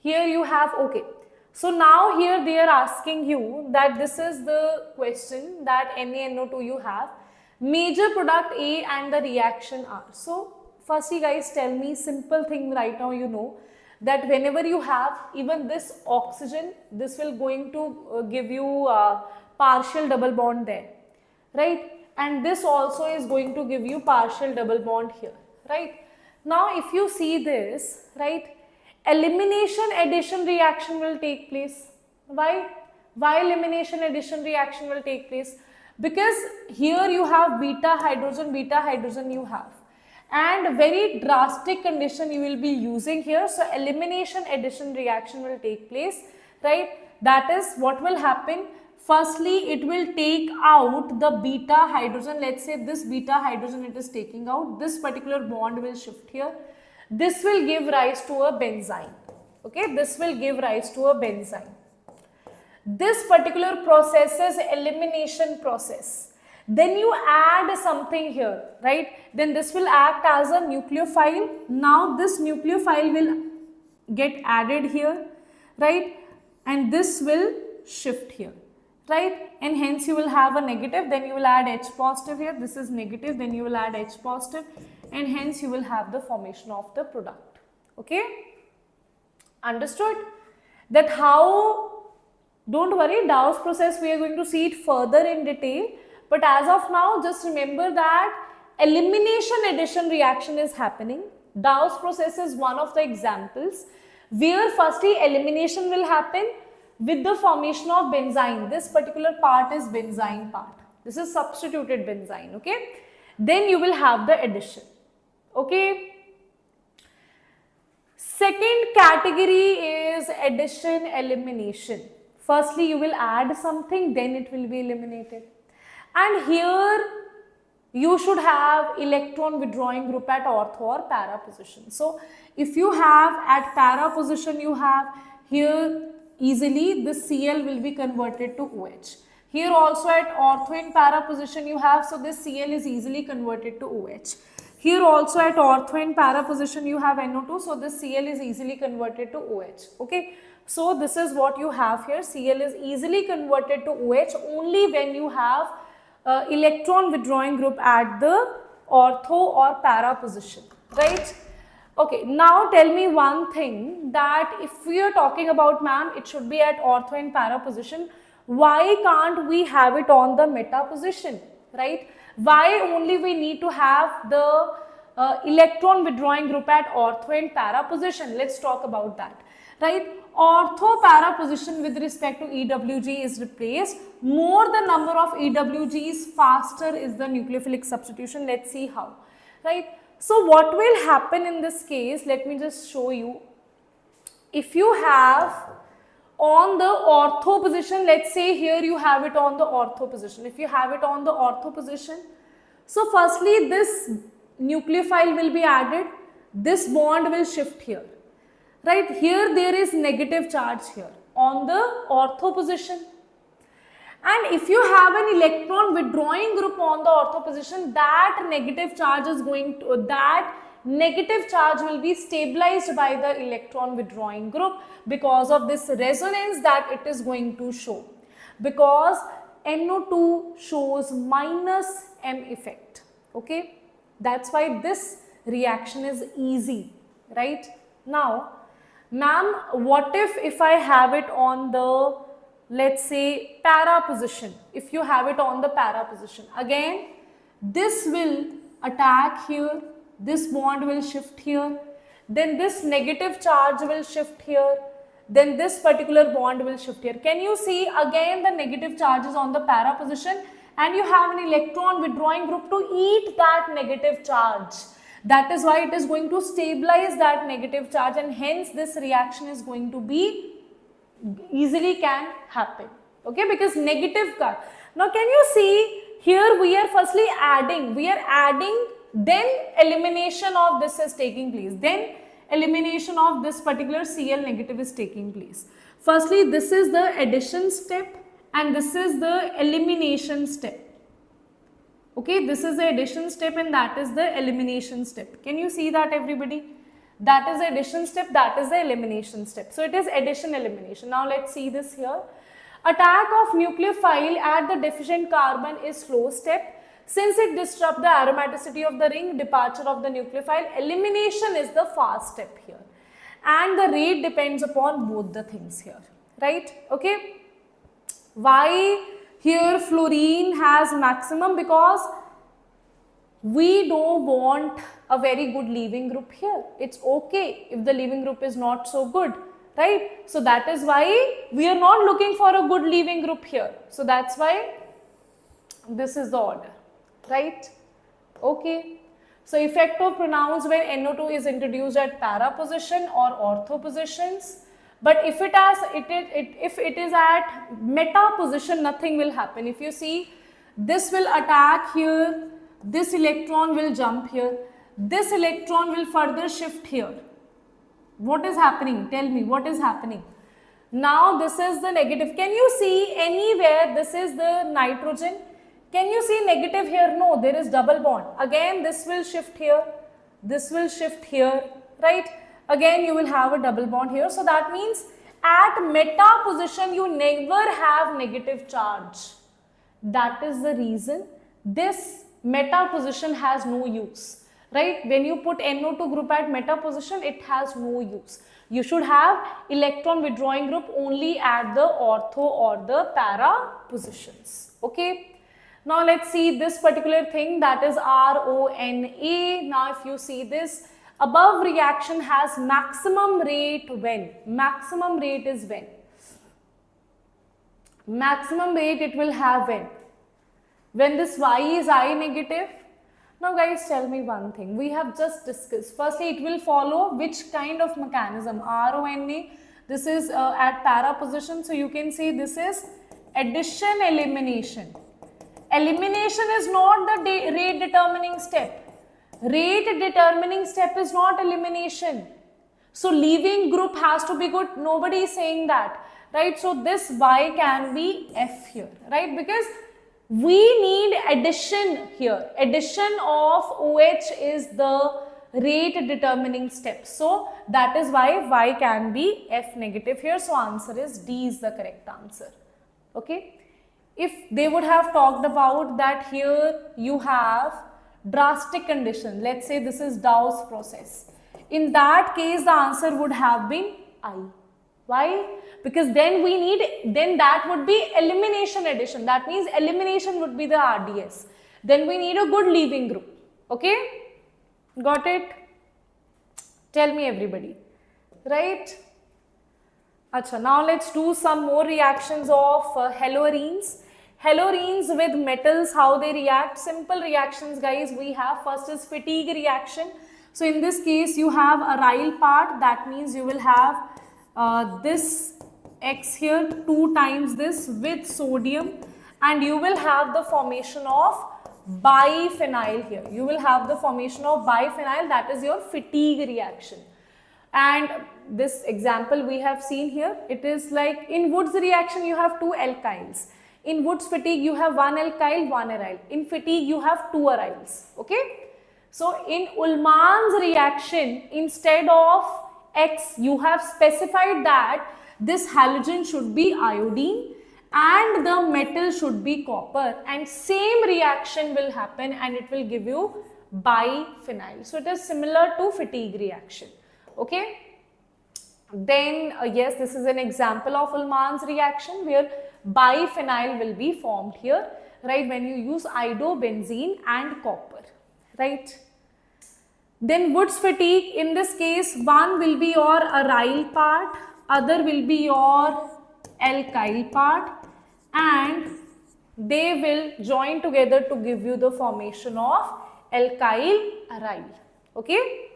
Speaker 1: here you have, okay. So now here they are asking you that this is the question that NaNO2 you have, major product A and the reaction R. So firstly guys, tell me simple thing right now, you know that whenever you have even this oxygen, this will going to give you a partial double bond there, right? And this also is going to give you partial double bond here, right? Now if you see this, right, elimination addition reaction will take place. Why elimination addition reaction will take place? Because here you have beta hydrogen you have. And very drastic condition you will be using here. So elimination addition reaction will take place, right? That is what will happen. Firstly, it will take out the beta hydrogen. Let's say this beta hydrogen it is taking out. This particular bond will shift here. This will give rise to a benzene. Okay, this will give rise to a benzene. This particular process is elimination process. Then you add something here, right? Then this will act as a nucleophile. Now this nucleophile will get added here, right? And this will shift here, right? And hence you will have a negative, then you will add H positive here. This is negative, then you will add H positive, and hence you will have the formation of the product. Okay? Understood? That how, don't worry, Dow's process we are going to see it further in detail. But as of now, just remember that elimination addition reaction is happening. Dow's process is one of the examples where firstly elimination will happen with the formation of benzene. This particular part is benzene part. This is substituted benzene, okay? Then you will have the addition, okay? Second category is addition-elimination. Firstly, you will add something, then it will be eliminated. And here you should have electron withdrawing group at ortho or para position. So if you have at para position, you have here easily this Cl will be converted to OH. Here also at ortho and para position you have, so this Cl is easily converted to OH. Here also at ortho and para position you have NO2, so this Cl is easily converted to OH. Okay, so this is what you have here. Cl is easily converted to OH only when you have electron withdrawing group at the ortho or para position, right? Okay, now tell me one thing, that if we are talking about, ma'am, it should be at ortho and para position, why can't we have it on the meta position, right? Why only we need to have the electron withdrawing group at ortho and para position? Let's talk about that, right? Ortho para position with respect to EWG is replaced. More the number of EWGs, faster is the nucleophilic substitution. Let's see how, right? So what will happen in this case? Let me just show you. If you have on the ortho position, let's say here you have it on the ortho position. If you have it on the ortho position, so firstly this nucleophile will be added, this bond will shift here, right? Here there is negative charge here on the ortho position, and if you have an electron withdrawing group on the ortho position, that negative charge is going to, that negative charge will be stabilized by the electron withdrawing group because of this resonance that it is going to show, because NO2 shows minus M effect. Okay, that's why this reaction is easy, right? Now, ma'am, what if I have it on the, let's say, para position? If you have it on the para position, again this will attack here, this bond will shift here, then this negative charge will shift here, then this particular bond will shift here. Can you see again the negative charge is on the para position, and you have an electron withdrawing group to eat that negative charge. That is why it is going to stabilize that negative charge, and hence this reaction is going to be easily can happen. Okay, because negative cut. Now can you see here we are firstly adding, then elimination of this is taking place, then elimination of this particular Cl negative is taking place. Firstly, this is the addition step and this is the elimination step. Okay, this is the addition step and that is the elimination step. Can you see that, everybody? That is the addition step, that is the elimination step. So it is addition elimination. Now let's see this here. Attack of nucleophile at the deficient carbon is slow step. Since it disrupts the aromaticity of the ring, departure of the nucleophile, elimination is the fast step here. And the rate depends upon both the things here, right? Okay. Why here fluorine has maximum? Because we don't want a very good leaving group here. It's okay if the leaving group is not so good, right? So that is why we are not looking for a good leaving group here. So that's why this is the order, right? Okay. So effect of pronounced when NO2 is introduced at para position or ortho positions. But if it is at meta position, nothing will happen. If you see, this will attack here, this electron will jump here, this electron will further shift here. What is happening? Tell me, what is happening? Now this is the negative. Can you see anywhere this is the nitrogen? Can you see negative here? No, there is double bond. Again, this will shift here, this will shift here, right? Again, you will have a double bond here. So that means at meta position, you never have negative charge. That is the reason this meta position has no use, right? When you put NO2 group at meta position, it has no use. You should have electron withdrawing group only at the ortho or the para positions. Okay. Now let's see this particular thing, that is RONA. Now if you see this, above reaction has maximum rate when? Maximum rate is when? Maximum rate it will have when? When this Y is I negative, Now guys, tell me one thing. We have just discussed. Firstly, it will follow which kind of mechanism? RONA. This is at para position. So you can say this is addition-elimination. Elimination is not the rate determining step. Rate determining step is not elimination. So leaving group has to be good. Nobody is saying that, right? So this Y can be F here, right? Because we need addition here. Addition of OH is the rate determining step. So that is why Y can be F negative here. So answer is D is the correct answer. Okay. If they would have talked about that here you have drastic condition. Let's say this is Dow's process. In that case the answer would have been I. Why? Because then we need, then that would be elimination addition. That means elimination would be the RDS. Then we need a good leaving group. Okay? Got it? Tell me everybody. Right? Acha, now let's do some more reactions of haloarenes. Haloarenes with metals, how they react. Simple reactions guys we have. First is fatigue reaction. So in this case you have a aryl part. That means you will have this X here 2 times this with sodium, and you will have the formation of biphenyl here. You will have the formation of biphenyl, that is your fatigue reaction. And this example we have seen here, it is like in Wood's reaction you have 2 alkyls. In Wood's fatigue you have 1 alkyl, 1 aryl. In fatigue you have 2 aryls. Okay. So in Ullmann's reaction, instead of X, you have specified that this halogen should be iodine and the metal should be copper, and same reaction will happen and it will give you biphenyl. So it is similar to fatigue reaction. Okay. Then yes, this is an example of Ullmann's reaction where biphenyl will be formed here, right, when you use iodobenzene and copper, right. Then Wood's fatigue, in this case one will be your aryl part, other will be your alkyl part, and they will join together to give you the formation of alkyl aryl. Okay.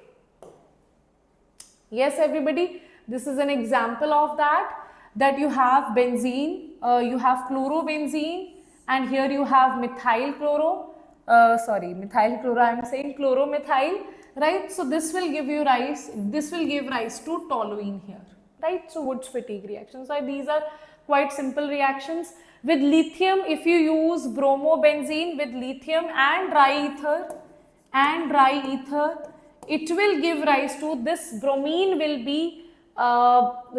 Speaker 1: Yes everybody, this is an example of that you have benzene, you have chlorobenzene, and here you have methyl chloro, I am saying chloromethyl, right. So this will give you rise, this will give rise to toluene here, right. So Wood's fatigue reaction. So these are quite simple reactions. With lithium, if you use bromobenzene with lithium and dry ether, it will give rise to this bromine will be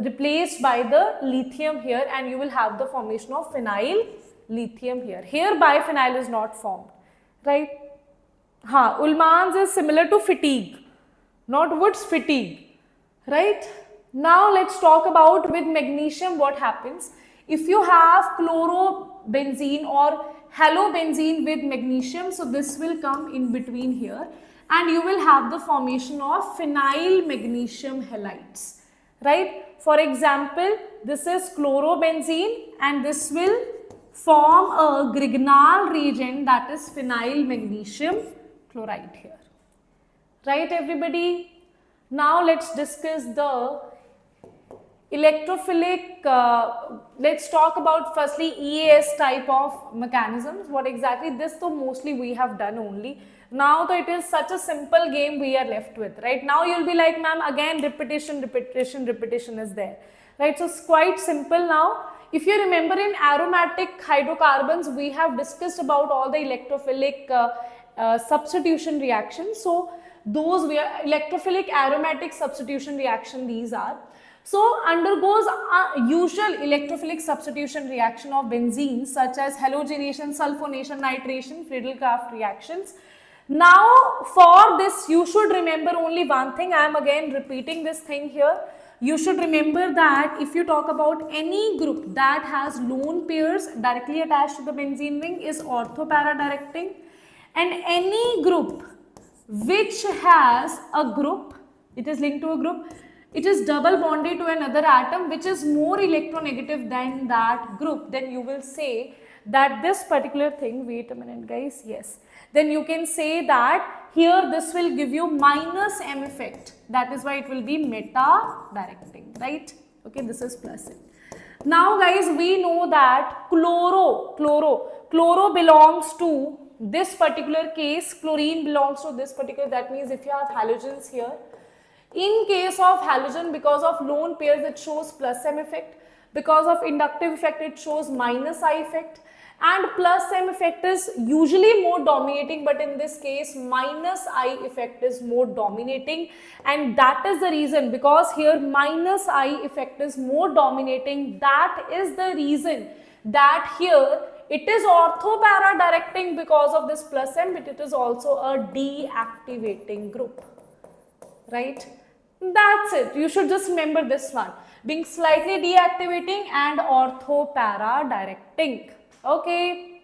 Speaker 1: replaced by the lithium here, and you will have the formation of phenyl lithium here. Here biphenyl is not formed, right. Ullmann's is similar to fatigue, not Wood's fatigue, right. Now let's talk about with magnesium what happens. If you have chlorobenzene or halobenzene with magnesium, so this will come in between here and you will have the formation of phenyl magnesium halides, right. For example, this is chlorobenzene and this will form a Grignard reagent, that is phenyl magnesium chloride here, right everybody. Now let's discuss the electrophilic, let's talk about firstly EAS type of mechanisms. What exactly this, though mostly we have done only. Now though it is such a simple game we are left with, right. Now you'll be like, ma'am, again repetition is there, right. So it's quite simple now. If you remember in aromatic hydrocarbons, we have discussed about all the electrophilic substitution reactions. So those we are electrophilic aromatic substitution reaction, these are. So undergoes a usual electrophilic substitution reaction of benzenes such as halogenation, sulfonation, nitration, Friedel-Crafts reactions. Now for this you should remember only one thing. I am again repeating this thing here. You should remember that if you talk about any group that has lone pairs directly attached to the benzene ring is ortho-para-directing, and any group which has a group, it is linked to a group, it is double bonded to another atom which is more electronegative than that group, then you will say that this particular thing, wait a minute guys, yes, then you can say that here this will give you minus M effect. That is why it will be meta-directing, right? Okay, this is plus M. Now guys, we know that chloro belongs to this particular case, chlorine belongs to this particular, that means if you have halogens here, in case of halogen, because of lone pairs it shows plus M effect, because of inductive effect it shows minus I effect, and plus M effect is usually more dominating, but in this case minus I effect is more dominating, and that is the reason, because here minus I effect is more dominating, that is the reason that here it is ortho-para directing because of this plus M, but it is also a deactivating group, right? That's it. You should just remember this one, being slightly deactivating and ortho-para directing. Okay.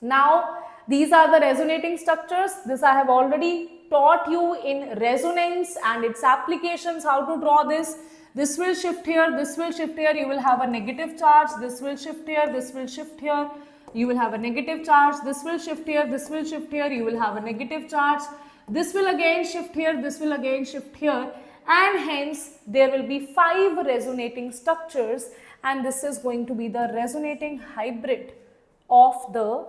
Speaker 1: Now, these are the resonating structures. This I have already taught you in resonance and its applications, how to draw this. This will shift here, this will shift here, you will have a negative charge, this will shift here, this will shift here, you will have a negative charge, this will shift here, this will shift here, you will have a negative charge, this will again shift here, this will again shift here, and hence there will be 5 resonating structures, and this is going to be the resonating hybrid of the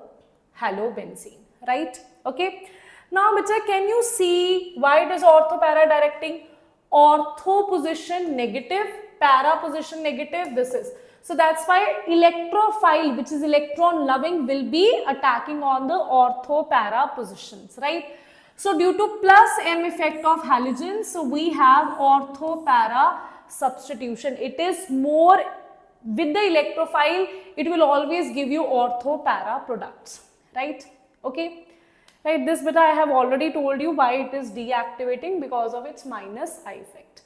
Speaker 1: halobenzene, right? Okay. Now, Bachcha, can you see why it is ortho-para directing? Ortho position negative, para position negative, this is. So that's why electrophile, which is electron loving, will be attacking on the ortho-para positions, right? So due to plus M effect of halogens, so we have ortho-para substitution. It is more, with the electrophile, it will always give you ortho-para products, right? Okay. Right, this bit I have already told you why it is deactivating, because of its minus I effect.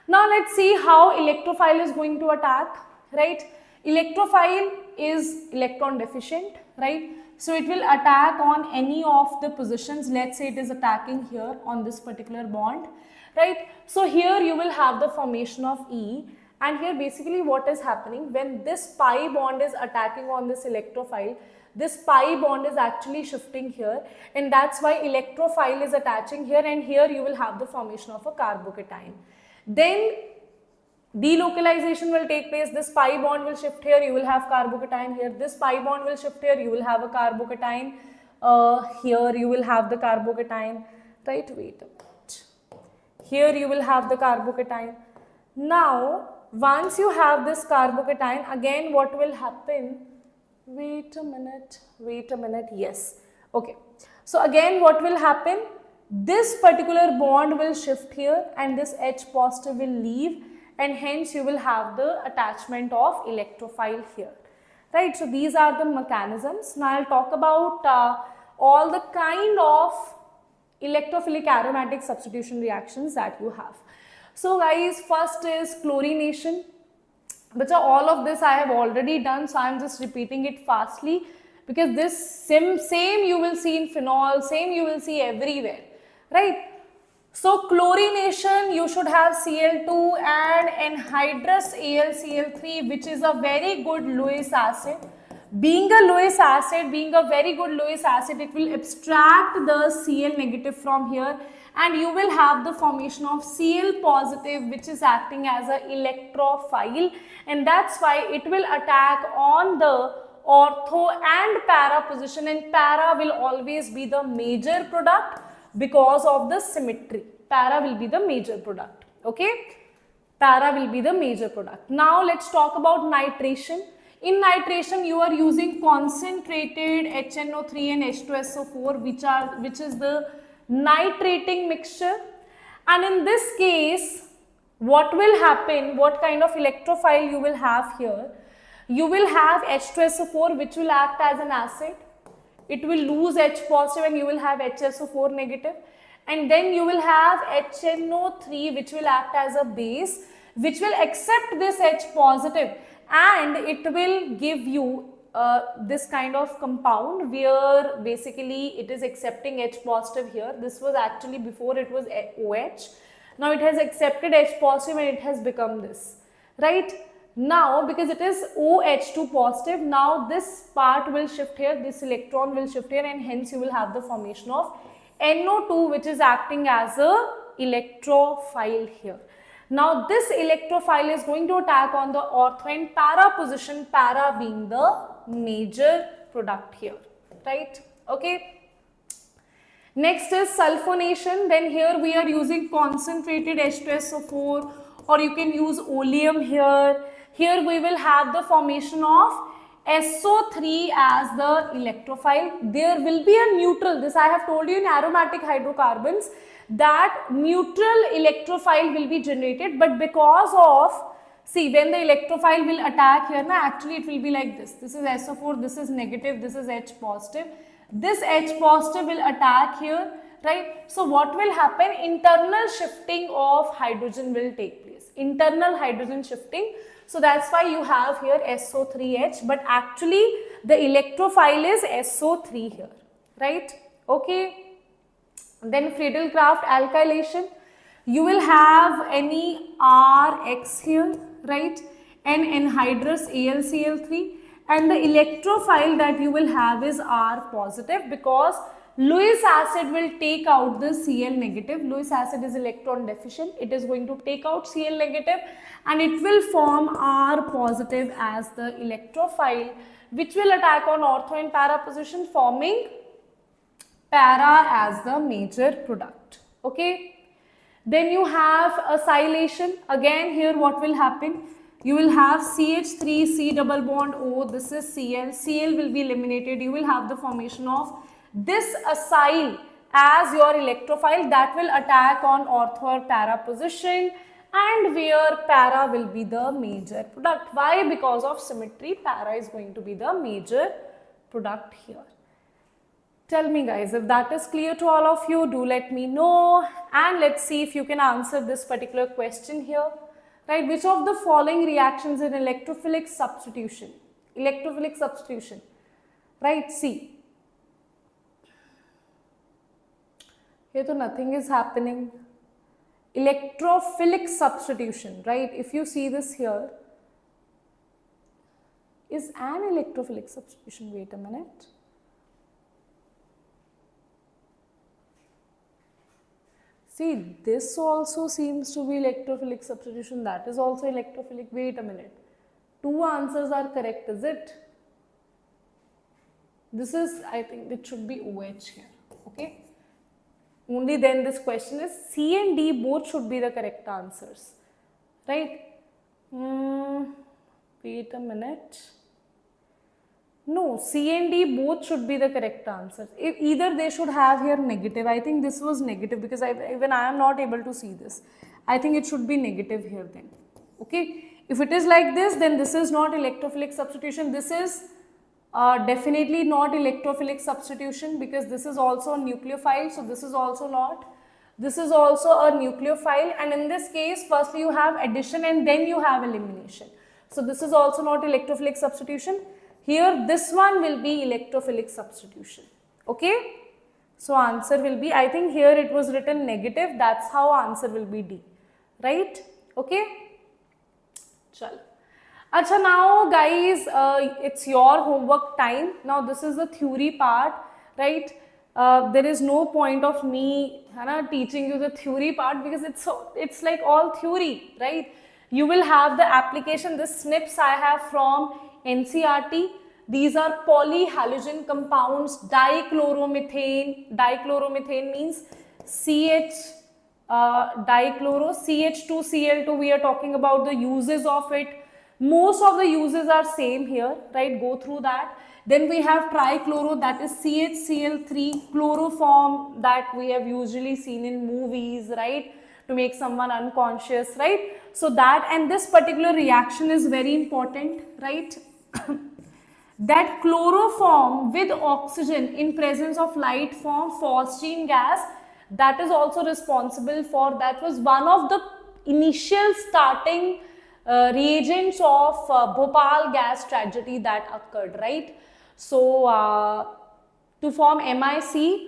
Speaker 1: Now let's see how electrophile is going to attack, right? Electrophile is electron deficient, right? So it will attack on any of the positions. Let's say it is attacking here on this particular bond, right? So here you will have the formation of E, and here basically what is happening, when this pi bond is attacking on this electrophile, this pi bond is actually shifting here, and that's why electrophile is attaching here, and here you will have the formation of a carbocation. Then delocalization will take place, this pi bond will shift here, you will have carbocation here, this pi bond will shift here, you will have a carbocation, here you will have the carbocation, right? Wait a minute. Here you will have the carbocation. Now, once you have this carbocation, again what will happen? Wait a minute, yes. Okay. So again what will happen? This particular bond will shift here and this H positive will leave, and hence you will have the attachment of electrophile here, right? So these are the mechanisms. Now I'll talk about all the kind of electrophilic aromatic substitution reactions that you have. So guys, first is chlorination. But all of this I have already done, so I am just repeating it fastly, because this same you will see in phenol, same you will see everywhere, right? So chlorination, you should have Cl2 and anhydrous AlCl3, which is a very good Lewis acid. Being a Lewis acid, being a very good Lewis acid, it will abstract the Cl negative from here, and you will have the formation of Cl positive, which is acting as an electrophile, and that's why it will attack on the ortho and para position, and para will always be the major product because of the symmetry. Para will be the major product, okay? Para will be the major product. Now let's talk about nitration. In nitration, you are using concentrated HNO3 and H2SO4, which is the nitrating mixture, and in this case what will happen, what kind of electrophile you will have here? You will have H2SO4, which will act as an acid, it will lose H positive and you will have HSO4 negative, and then you will have HNO3, which will act as a base, which will accept this H positive, and it will give you this kind of compound where basically it is accepting H positive here. This was actually before it was OH. Now it has accepted H positive and it has become this, right? Now because it is OH2 positive, now this part will shift here, this electron will shift here, and hence you will have the formation of NO2, which is acting as a electrophile here. Now this electrophile is going to attack on the ortho and para position, para being the major product here, right? Okay. Next is sulfonation. Then here we are using concentrated H2SO4, or you can use oleum here. Here we will have the formation of SO3 as the electrophile. There will be a neutral. This I have told you in aromatic hydrocarbons that neutral electrophile will be generated, but because of, see, when the electrophile will attack here, actually it will be like this. This is SO4, this is negative, this is H positive. This H positive will attack here, right? So what will happen? Internal shifting of hydrogen will take place. Internal hydrogen shifting. So that's why you have here SO3H, but actually the electrophile is SO3 here, right? Okay. Then Friedel-Crafts alkylation. You will have any RX here, right? And anhydrous AlCl3. And the electrophile that you will have is R positive, because Lewis acid will take out the Cl negative. Lewis acid is electron deficient. It is going to take out Cl negative and it will form R positive as the electrophile, which will attack on ortho and para position, forming para as the major product. Okay. Then you have acylation. Again here what will happen? You will have CH3, C double bond O, this is Cl. Cl will be eliminated. You will have the formation of this acyl as your electrophile that will attack on ortho or para position, and where para will be the major product. Why? Because of symmetry, para is going to be the major product here. Tell me guys, if that is clear to all of you, do let me know, and let's see if you can answer this particular question here. Right, which of the following reactions in electrophilic substitution? Electrophilic substitution, right? See, here to nothing is happening. Electrophilic substitution, right? If you see this here, is an electrophilic substitution. Wait a minute. See, this also seems to be electrophilic substitution. That is also electrophilic. Wait a minute. Two answers are correct, is it? This is, I think it should be OH here. Okay. Only then this question is C and D both should be the correct answers. Right? Wait a minute. No, C and D both should be the correct answers. If either they should have here negative. I think this was negative because even I am not able to see this. I think it should be negative here then. Okay. If it is like this, then this is not electrophilic substitution. This is definitely not electrophilic substitution, because this is also a nucleophile. So this is also not. This is also a nucleophile, and in this case, firstly you have addition and then you have elimination. So this is also not electrophilic substitution. Here this one will be electrophilic substitution. Okay. So answer will be, I think here it was written negative. That's how answer will be D. Right. Okay. Chal. Acha, now guys, it's your homework time. Now this is the theory part, right? There is no point of me teaching you the theory part, because it's like all theory, right? You will have the application. The snips I have from NCERT. These are polyhalogen compounds, dichloromethane. Dichloromethane means dichloro, CH2Cl2. We are talking about the uses of it. Most of the uses are same here, right? Go through that. Then we have trichloro, that is CHCl3, chloroform that we have usually seen in movies, right? To make someone unconscious, right? So that, and this particular reaction is very important, right? That chloroform with oxygen in presence of light form phosgene gas, that is also responsible for, that was one of the initial starting reagents of Bhopal gas tragedy that occurred, right? So to form MiC,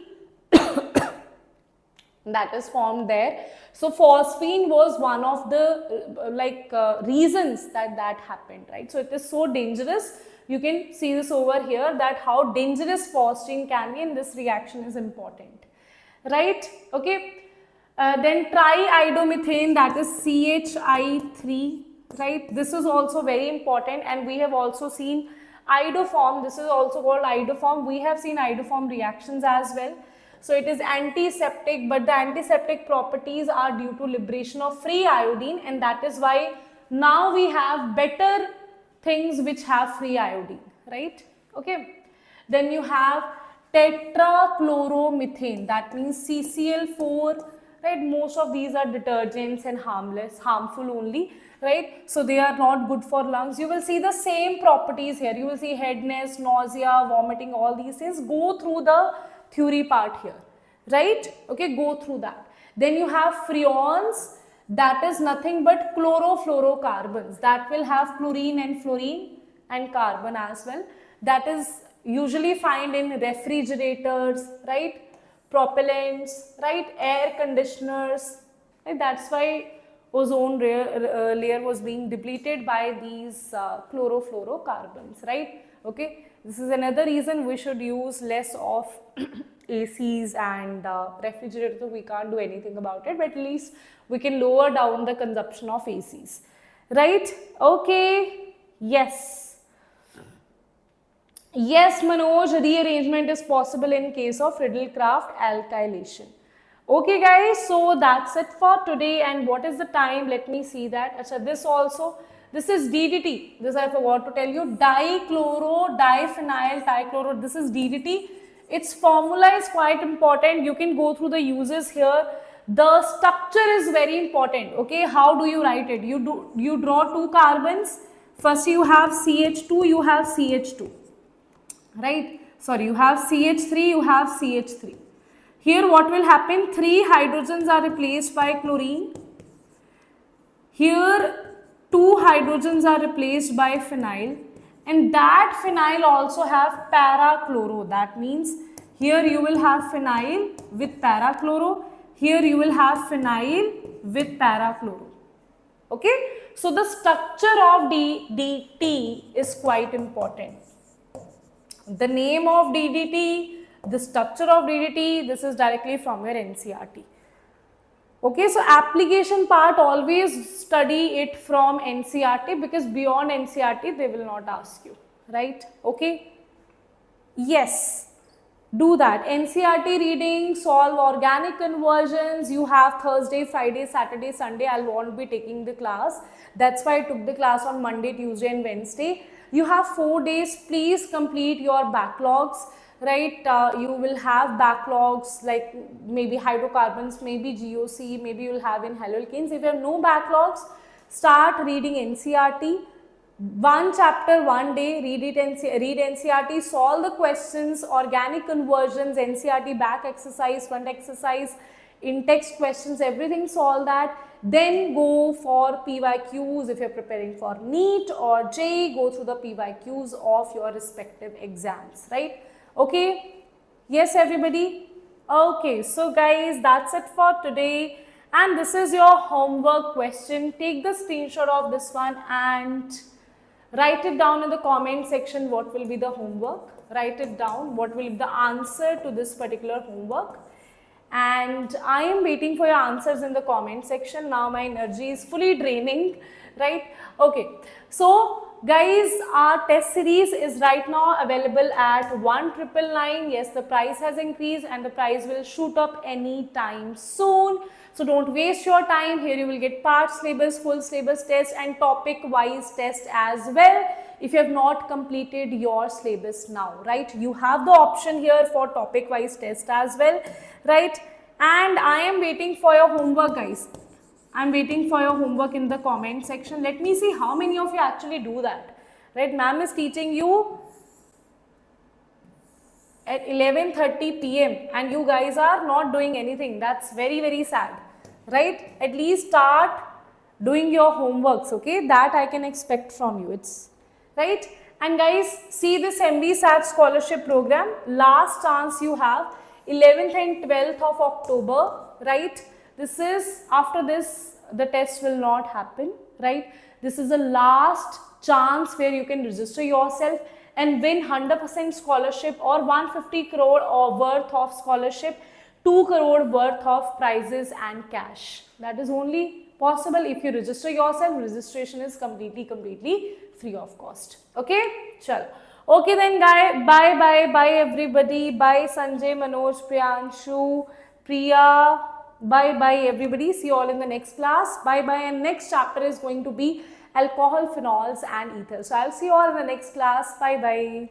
Speaker 1: that is formed there. So phosphine was one of the reasons that happened, right? So it is so dangerous. You can see this over here, that how dangerous phosphine can be, and this reaction is important, right? Okay. Then triiodomethane, that is CHI3, right? This is also very important, and we have also seen iodoform. This is also called iodoform. We have seen iodoform reactions as well. So it is antiseptic, but the antiseptic properties are due to liberation of free iodine, and that is why now we have better things which have free iodine, right? Okay. Then you have tetrachloromethane, that means CCl4, right? Most of these are detergents and harmful only, right? So they are not good for lungs. You will see the same properties here. You will see headache, nausea, vomiting, all these things. Go through the theory part here, right? Okay, go through that. Then you have freons, that is nothing but chlorofluorocarbons, that will have chlorine and fluorine and carbon as well. That is usually found in refrigerators, right? Propellants, right? Air conditioners, right? That's why ozone layer was being depleted by these chlorofluorocarbons, right? Okay, this is another reason we should use less of ACs and refrigerators. We can't do anything about it, but at least we can lower down the consumption of ACs, right? Okay, yes. Yes, Manoj, rearrangement is possible in case of Friedel-Crafts alkylation. Okay guys, so that's it for today. And what is the time? Let me see that. Achha, this also, this is DDT. This I forgot to tell you. Dichloro, diphenyl, dichloro. This is DDT. Its formula is quite important. You can go through the uses here. The structure is very important. Okay, how do you write it? You draw two carbons. First you have CH2, you have CH2. Right? Sorry, you have CH3, you have CH3. Here what will happen? 3 hydrogens are replaced by chlorine. Here 2 hydrogens are replaced by phenyl. And that phenyl also have parachloro. That means here you will have phenyl with parachloro. Here you will have phenyl with parachloro. Okay? So the structure of DDT is quite important. The name of DDT, the structure of DDT, this is directly from your NCERT. Okay, so application part, always study it from NCERT, because beyond NCERT they will not ask you, right? Okay, yes, do that. NCERT reading, solve organic conversions. You have Thursday, Friday, Saturday, Sunday. I won't be taking the class. That's why I took the class on Monday, Tuesday and Wednesday. You have 4 days. Please complete your backlogs, right? You will have backlogs like maybe hydrocarbons, maybe GOC, maybe you will have in haloalkanes. If you have no backlogs, start reading NCERT. One chapter, one day, read NCERT, solve the questions, organic conversions, NCERT back exercise, front exercise, in-text questions, everything, solve that. Then go for PYQs. If you are preparing for NEET or JEE, go through the PYQs of your respective exams, right? Okay, yes everybody? Okay, so guys, that's it for today, and this is your homework question. Take the screenshot of this one and write it down in the comment section. What will be the homework? Write it down. What will be the answer to this particular homework? And I am waiting for your answers in the comment section. Now my energy is fully draining, right? Okay, so guys, our test series is right now available at 1,999. Yes, the price has increased and the price will shoot up any time soon. So don't waste your time. Here you will get part syllabus, full syllabus test and topic wise test as well. If you have not completed your syllabus now, right? You have the option here for topic wise test as well, right? And I am waiting for your homework, guys. I am waiting for your homework in the comment section. Let me see how many of you actually do that, right? Ma'am is teaching you at 11:30 p.m. and you guys are not doing anything. That's very, very sad, right? At least start doing your homeworks, okay? That I can expect from you. It's right. And guys, see this MBSAT scholarship program. Last chance you have, 11th and 12th of October, right? This is, after this, the test will not happen, right? This is the last chance where you can register yourself and win 100% scholarship or 150 crore or worth of scholarship, 2 crore worth of prizes and cash. That is only possible if you register yourself. Registration is completely free of cost. Okay, chalo. Okay then guys, bye everybody. Bye Sanjay, Manoj, Priyanshu, Priya. Bye everybody. See you all in the next class. Bye, and next chapter is going to be alcohol, phenols and ethers. So I'll see you all in the next class. Bye.